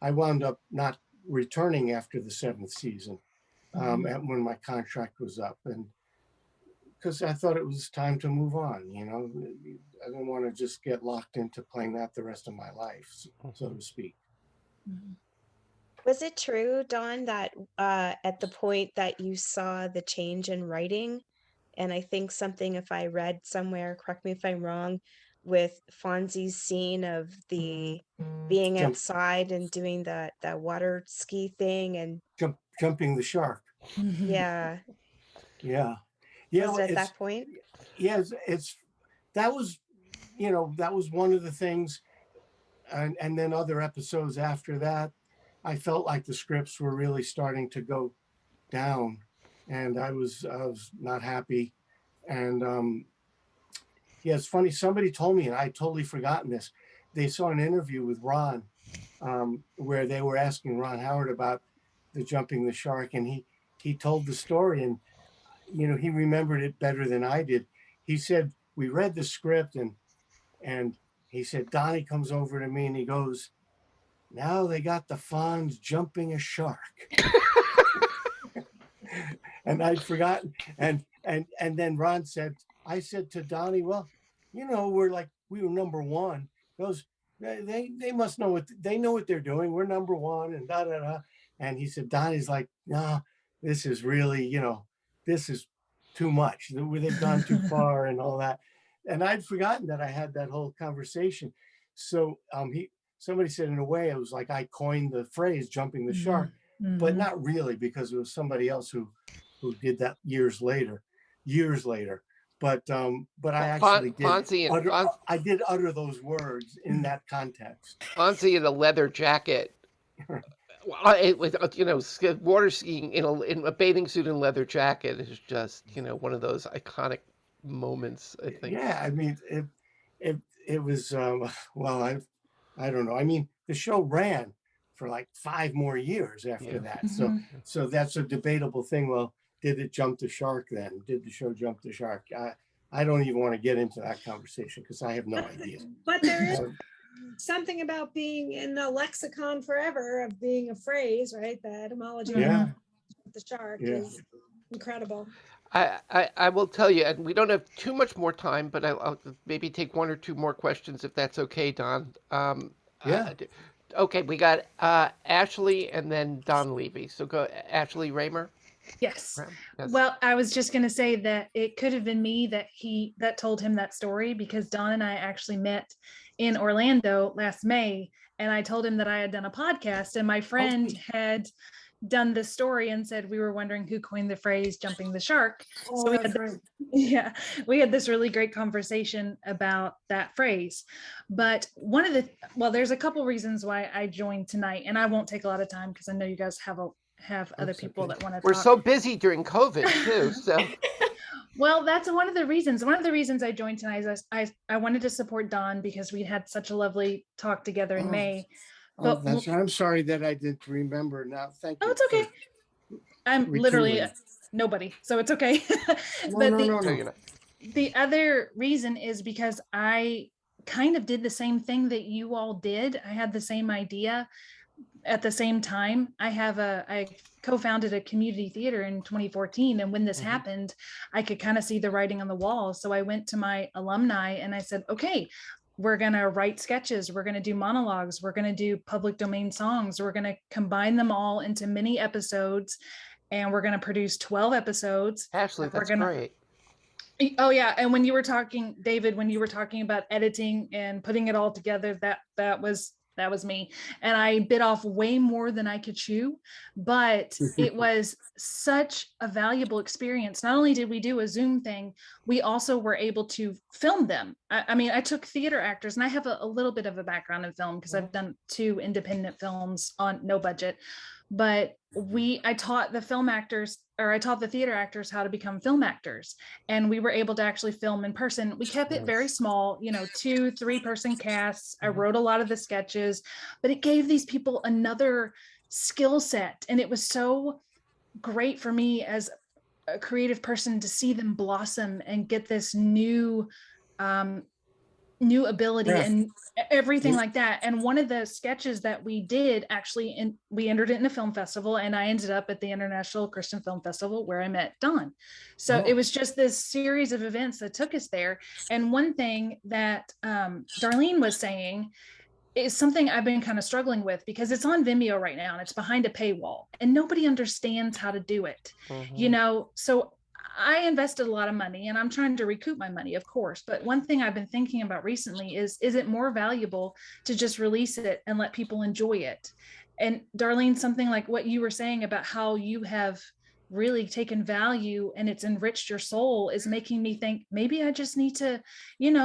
I wound up not returning after the 7th season, when my contract was up, and because I thought it was time to move on. I didn't want to just get locked into playing that the rest of my life, so to speak.
Was it true, Dawn, that at the point that you saw the change in writing, and I think something, if I read somewhere, correct me if I'm wrong, with Fonzie's scene of the being outside and doing that water ski thing and
jumping the shark.
Yeah.
Yeah.
Was it at that point?
Yes, that was one of the things, and then other episodes after that, I felt like the scripts were really starting to go down, and I was not happy. And yeah, it's funny. Somebody told me, and I totally forgotten this. They saw an interview with Ron, where they were asking Ron Howard about the jumping the shark, and he told the story, and he remembered it better than I did. He said, we read the script, and he said, Donnie comes over to me and he goes, now they got the Fonz jumping a shark. And I'd forgotten. And then Ron said, I said to Donnie, well, we were number one. He goes, they must know they know what they're doing. We're number one, and da da da. And he said, Donnie's like, no, this is really, this is too much. They've gone too far and all that. And I'd forgotten that I had that whole conversation. So somebody said, in a way, it was like I coined the phrase jumping the shark, but not really, because it was somebody else who did that years later. But I actually I did utter those words in that context.
Fonzie in a leather jacket. With water skiing in a bathing suit and leather jacket is just one of those iconic moments, I think.
Yeah, I mean it was well, I don't know. I mean, the show ran for like 5 more years after that. So that's a debatable thing. Well, did it jump the shark then? Did the show jump the shark? I don't even want to get into that conversation because I have no idea.
But there is something about being in the lexicon forever of being a phrase, right? The etymology
Yeah.
of the shark
Yeah.
is incredible.
I will tell you, and we don't have too much more time, but I'll maybe take one or two more questions if that's okay, Don.
Yeah.
Okay, we got Ashley and then Don Levy. So go, Ashley Raymer.
Yes.
Yes.
Well, I was just going to say that it could have been me that told him that story, because Don and I actually met in Orlando last May, and I told him that I had done a podcast, and my friend had done this story and said we were wondering who coined the phrase "jumping the shark."
Oh,
So we
that's
had
right.
yeah, we had this really great conversation about that phrase. But there's a couple reasons why I joined tonight, and I won't take a lot of time because I know you guys have other people that want to talk.
We're so busy during COVID too, so.
Well, that's one of the reasons. One of the reasons I joined tonight is I wanted to support Don because we had such a lovely talk together in May.
Oh,
But
I'm sorry that I didn't remember now. Thank you.
Oh, it's okay. I'm literally nobody, so it's okay. But the other reason is because I kind of did the same thing that you all did. I had the same idea at the same time. I co-founded a community theater in 2014, and when this happened, I could kind of see the writing on the wall. So I went to my alumni and I said, okay, we're going to write sketches, we're going to do monologues, we're going to do public domain songs, we're going to combine them all into mini episodes, and we're going to produce 12 episodes.
Ashley, that's great.
Oh yeah, and when you were talking, David, when you were talking about editing and putting it all together, that was me. And I bit off way more than I could chew, but it was such a valuable experience. Not only did we do a Zoom thing, we also were able to film them. I mean, I took theater actors, and I have a little bit of a background in film because I've done 2 independent films on no budget. But I taught the theater actors how to become film actors, and we were able to actually film in person. We kept it very small, 2-3 person casts. I wrote a lot of the sketches, but it gave these people another skill set, and it was so great for me as a creative person to see them blossom and get this new ability and everything like that. And one of the sketches that we did actually, we entered it in a film festival, and I ended up at the International Christian Film Festival where I met Don. So it was just this series of events that took us there. And one thing that Darlene was saying is something I've been kind of struggling with, because it's on Vimeo right now and it's behind a paywall and nobody understands how to do it. So I invested a lot of money, and I'm trying to recoup my money, of course. But one thing I've been thinking about recently is it more valuable to just release it and let people enjoy it? And Darlene, something like what you were saying about how you have really taken value and it's enriched your soul is making me think maybe I just need to,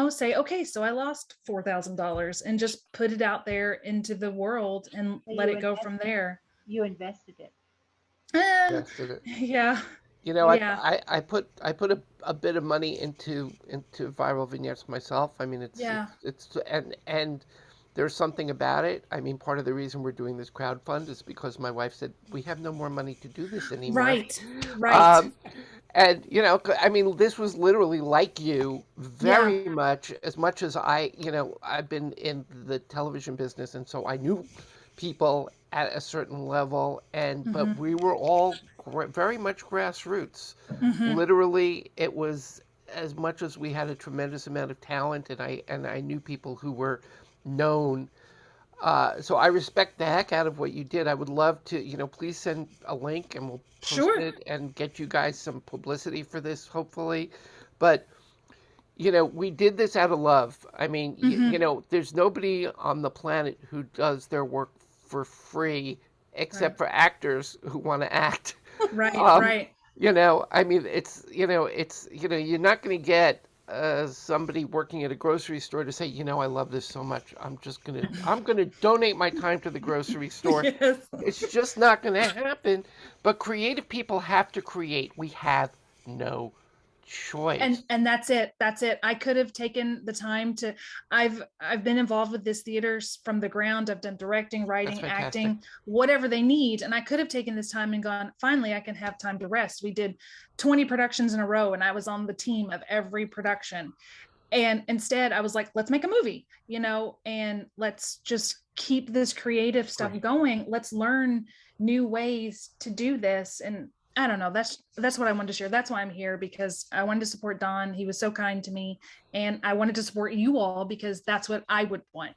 say, okay, so I lost $4,000 and just put it out there into the world and let it go from there.
You invested it.
Yeah.
I put a bit of money into viral vignettes myself. I mean, and there's something about it. I mean, part of the reason we're doing this crowdfund is because my wife said we have no more money to do this anymore.
Right.
And I mean, this was literally like you very much as I've been in the television business, and so I knew people at a certain level, but we were all very much grassroots. Literally, it was as much as we had a tremendous amount of talent, and I knew people who were known. So I respect the heck out of what you did. I would love to, please send a link and we'll post it and get you guys some publicity for this, hopefully. But, we did this out of love. I mean, there's nobody on the planet who does their work for free except for actors who want to act.
Right.
I mean, you're not going to get somebody working at a grocery store to say, I love this so much, I'm going to donate my time to the grocery store. It's just not going to happen. But creative people have to create. We have no choice.
And that's it. I could have taken the time to, I've been involved with this theater from the ground. I've done directing, writing, acting, whatever they need. And I could have taken this time and gone, finally, I can have time to rest. We did 20 productions in a row and I was on the team of every production. And instead I was like, let's make a movie, and let's just keep this creative stuff going. Let's learn new ways to do this. And I don't know, that's what I wanted to share. That's why I'm here, because I wanted to support Don. He was so kind to me, and I wanted to support you all because that's what I would want,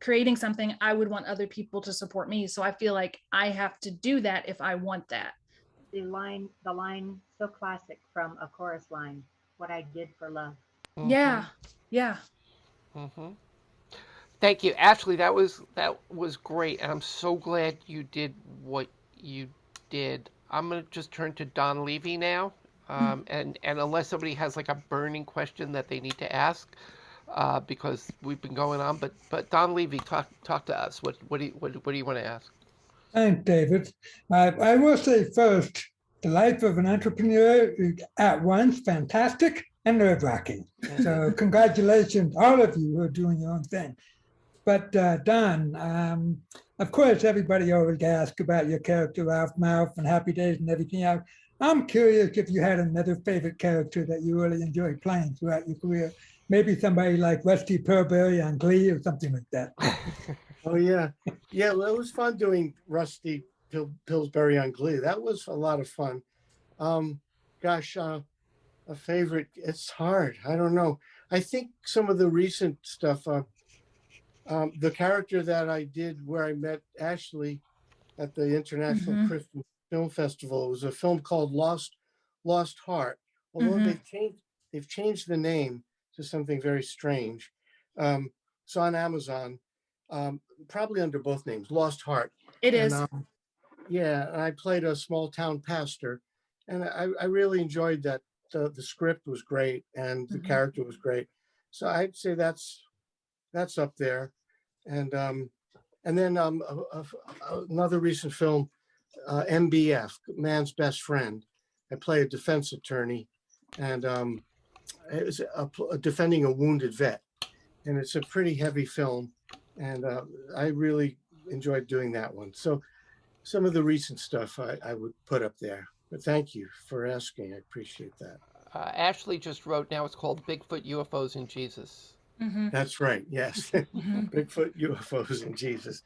creating something. I would want other people to support me. So I feel like I have to do that if I want that.
The line so classic from A Chorus Line, what I did for love.
Yeah.
Thank you, Ashley. That was great, and I'm so glad you did what you did. I'm gonna just turn to Don Levy now, and unless somebody has like a burning question that they need to ask, because we've been going on. But Don Levy, talk to us. What do you want to ask?
Thanks, David. I will say first, the life of an entrepreneur is at once fantastic and nerve-wracking. So congratulations, all of you who are doing your own thing. But Don, of course, everybody always asks about your character, Ralph Malph, and Happy Days and everything else. I'm curious if you had another favorite character that you really enjoyed playing throughout your career. Maybe somebody like Rusty Pillsbury on Glee or something like that.
Oh, yeah. Yeah, well, it was fun doing Rusty Pillsbury on Glee. That was a lot of fun. Gosh, a favorite, it's hard. I don't know. I think some of the recent stuff, the character that I did where I met Ashley at the International Christian Film Festival, it was a film called Lost Heart. Although they've changed the name to something very strange. It's on Amazon, probably under both names, Lost Heart.
It is.
Yeah, and I played a small town pastor, and I really enjoyed that. The script was great, and the character was great. So I'd say that's up there. And then another recent film, MBF, Man's Best Friend. I play a defense attorney, and it was defending a wounded vet, and it's a pretty heavy film, and I really enjoyed doing that one. So some of the recent stuff I would put up there. But thank you for asking. I appreciate that.
Ashley just wrote, now it's called Bigfoot, UFOs, and Jesus.
That's right. Yes. Bigfoot, UFOs, and Jesus.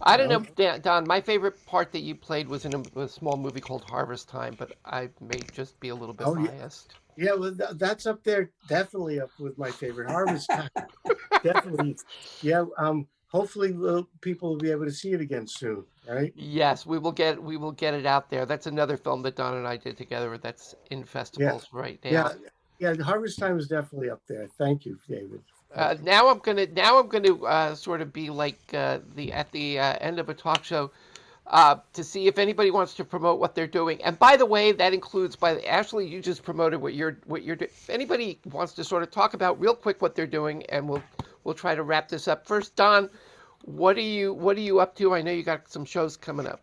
I don't know, Don, my favorite part that you played was in a small movie called Harvest Time, but I may just be a little bit biased.
Yeah, well, that's up there, definitely up with my favorite, Harvest Time. Definitely. Yeah. Hopefully people will be able to see it again soon, right?
Yes, we will get it out there. That's another film that Don and I did together that's in festivals right now.
Yeah, Harvest Time is definitely up there. Thank you, David.
Now I'm gonna sort of be like at the end of a talk show to see if anybody wants to promote what they're doing. And by the way, that includes Ashley. You just promoted what you're doing. If anybody wants to sort of talk about real quick what they're doing, and we'll try to wrap this up. First, Don, what are you up to? I know you got some shows coming up.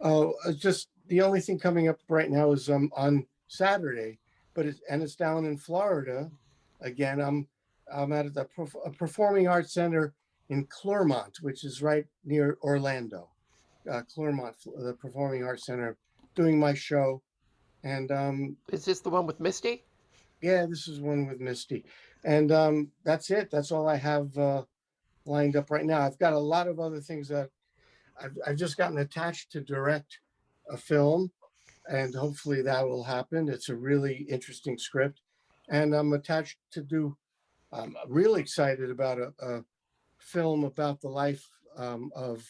Oh, just the only thing coming up right now is on Saturday, but it's down in Florida. Again, I'm at the Performing Arts Center in Clermont, which is right near Orlando. Clermont, the Performing Arts Center, doing my show. And
is this the one with Misty?
Yeah, this is one with Misty. And that's it. That's all I have lined up right now. I've got a lot of other things that I've just gotten attached to direct a film, and hopefully that will happen. It's a really interesting script. And I'm attached to do, I'm really excited about a film about the life of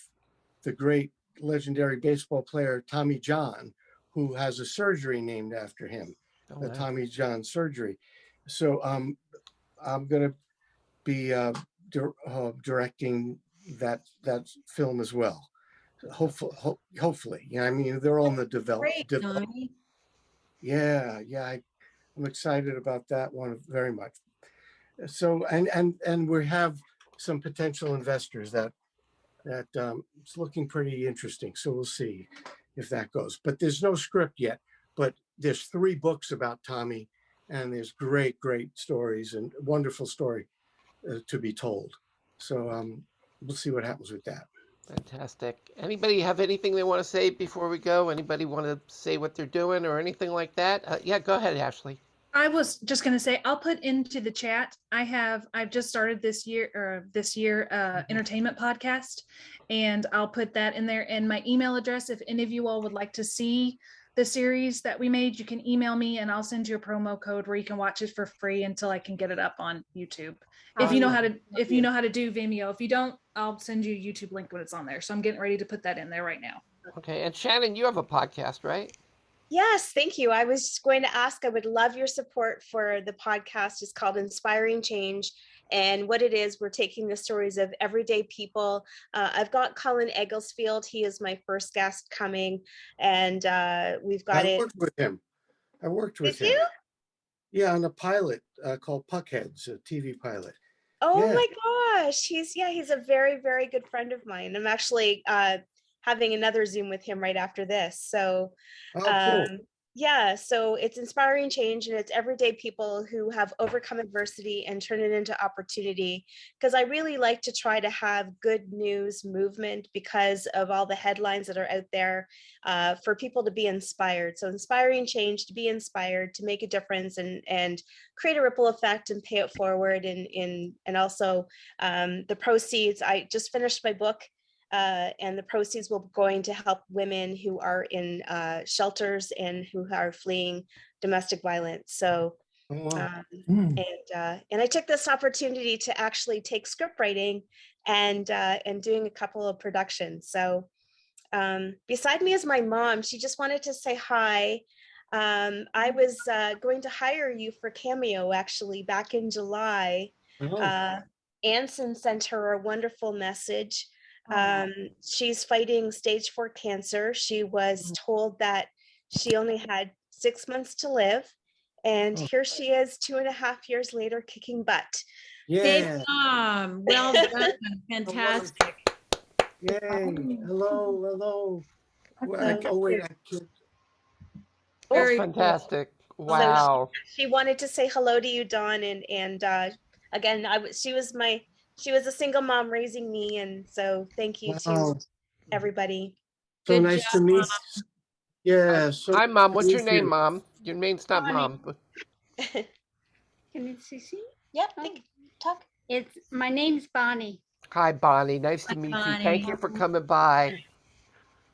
the great legendary baseball player Tommy John, who has a surgery named after him, the Tommy John surgery. So I'm going to be directing that film as well. Hopefully, yeah. I mean, they're all in the development. Yeah, I'm excited about that one very much. So and we have some potential investors that it's looking pretty interesting. So we'll see if that goes. But there's no script yet. But there's 3 books about Tommy, and there's great, great stories and wonderful story to be told. So we'll see what happens with that.
Fantastic. Anybody have anything they want to say before we go? Anybody want to say what they're doing or anything like that? Yeah, go ahead, Ashley.
I was just going to say, I'll put into the chat. I've just started this year entertainment podcast, and I'll put that in there. And my email address, if any of you all would like to see the series that we made, you can email me and I'll send you a promo code where you can watch it for free until I can get it up on YouTube. If you know how to do Vimeo. If you don't, I'll send you a YouTube link when it's on there. So I'm getting ready to put that in there right now.
Okay. And Shannon, you have a podcast, right?
Yes, thank you. I was going to ask, I would love your support for the podcast. It's called Inspiring Change. And what it is, we're taking the stories of everyday people. I've got Colin Egglesfield. He is my first guest coming. And we've got
I worked with him.
Did you?
Yeah, on a pilot called Puckheads, a TV pilot.
Oh
Yeah.
my gosh. He's a very, very good friend of mine. I'm actually having another Zoom with him right after this. So
cool.
yeah, so it's inspiring change, and it's everyday people who have overcome adversity and turn it into opportunity. Because I really like to try to have good news movement because of all the headlines that are out there for people to be inspired. So inspiring change, to be inspired, to make a difference and create a ripple effect and pay it forward. And also the proceeds, I just finished my book. And the proceeds will be going to help women who are in shelters and who are fleeing domestic violence. So, and I took this opportunity to actually take script writing and doing a couple of productions. So, beside me is my mom. She just wanted to say hi. I was going to hire you for Cameo actually back in July. Anson sent her a wonderful message. She's fighting stage 4 cancer. She was told that she only had 6 months to live. And here she is 2.5 years later, kicking butt.
Yeah.
Mom, well done. Fantastic.
Yay. Hello. Oh, wait. I can't.
That's fantastic. Wow.
So she wanted to say hello to you, Dawn. And again, she was a single mom raising me, and so thank you to everybody.
So
Good
nice
job,
to meet. Yeah.
Hi, Mom. What's your name, Mom? Your name's not Mom.
Can you see?
Yep. Talk.
My name's Bonnie.
Hi, Bonnie. Nice to meet you. Thank you for coming by.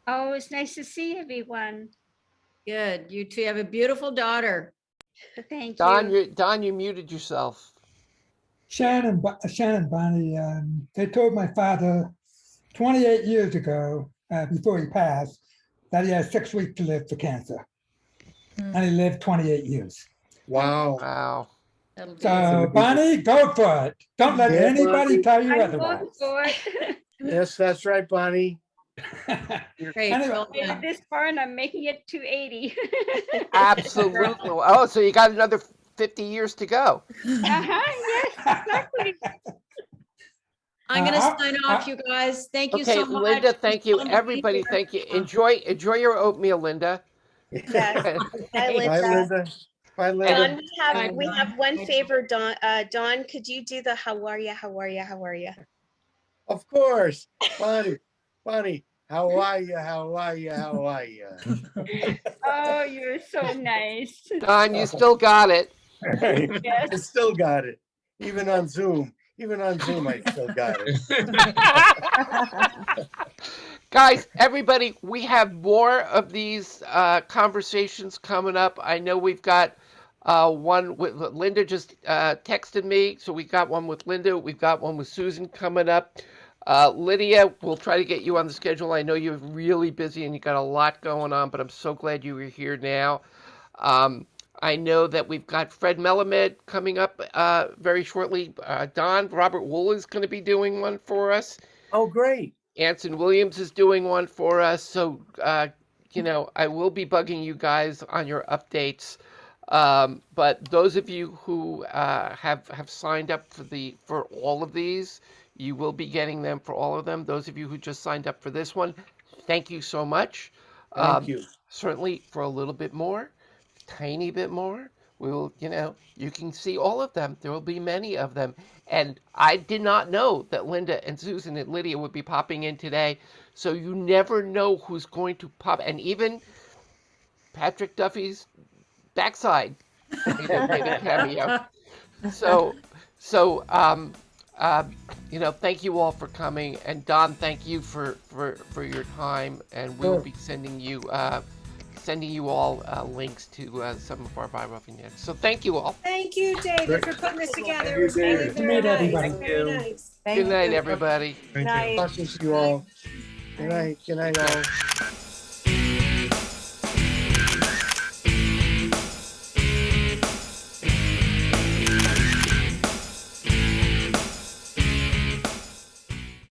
Oh, it's nice to see everyone.
Good. You two have a beautiful daughter.
Thank
you. Don, you muted yourself.
Shannon, Bonnie, they told my father 28 years ago, before he passed, that he had 6 weeks to live for cancer. And he lived 28 years.
Wow.
So, Bonnie, go for it. Don't let anybody tell you otherwise.
Yes, that's right, Bonnie.
Great. I made this far and I'm making it to 80.
Absolutely. Oh, so you got another 50 years to go.
Yes, exactly.
I'm going to sign off, you guys. Thank you so much.
Linda, thank you. Everybody, thank you. Enjoy your oatmeal, Linda.
Yes. Bye, Linda.
Bye, Linda. Bye, Linda.
Don, we have one favor, Don. Don, could you do the how are you? How are you? How are you?
Of course. Bonnie, how are you? How are you? How are you?
Oh, you're so nice.
Don, you still got it.
Yes.
I still got it. Even on Zoom, I still got it.
Guys, everybody, we have more of these conversations coming up. I know we've got one with Linda just texted me, so we got one with Linda. We've got one with Susan coming up. Lydia, we'll try to get you on the schedule. I know you're really busy and you got a lot going on, but I'm so glad you were here now. I know that we've got Fred Melamed coming up very shortly. Don, Robert Wool is going to be doing one for us.
Oh, great.
Anson Williams is doing one for us. So, I will be bugging you guys on your updates. But those of you who have signed up for all of these, you will be getting them for all of them. Those of you who just signed up for this one, thank you so much.
Thank you.
Certainly for a little bit more, tiny bit more, we'll, you can see all of them. There will be many of them. And I did not know that Linda and Susan and Lydia would be popping in today. So you never know who's going to pop. And even Patrick Duffy's backside made a cameo. So, thank you all for coming. And Don, thank you for your time. And we'll be sending you all links to some of our bi-roughing necks. So thank you all.
Thank you, David, for putting this together. It was
Thank you,
very,
David.
very
Good night,
nice.
everybody.
Very nice.
Good night, everybody.
Thank you.
Night.
Talking to you all. Good night. Good night, all.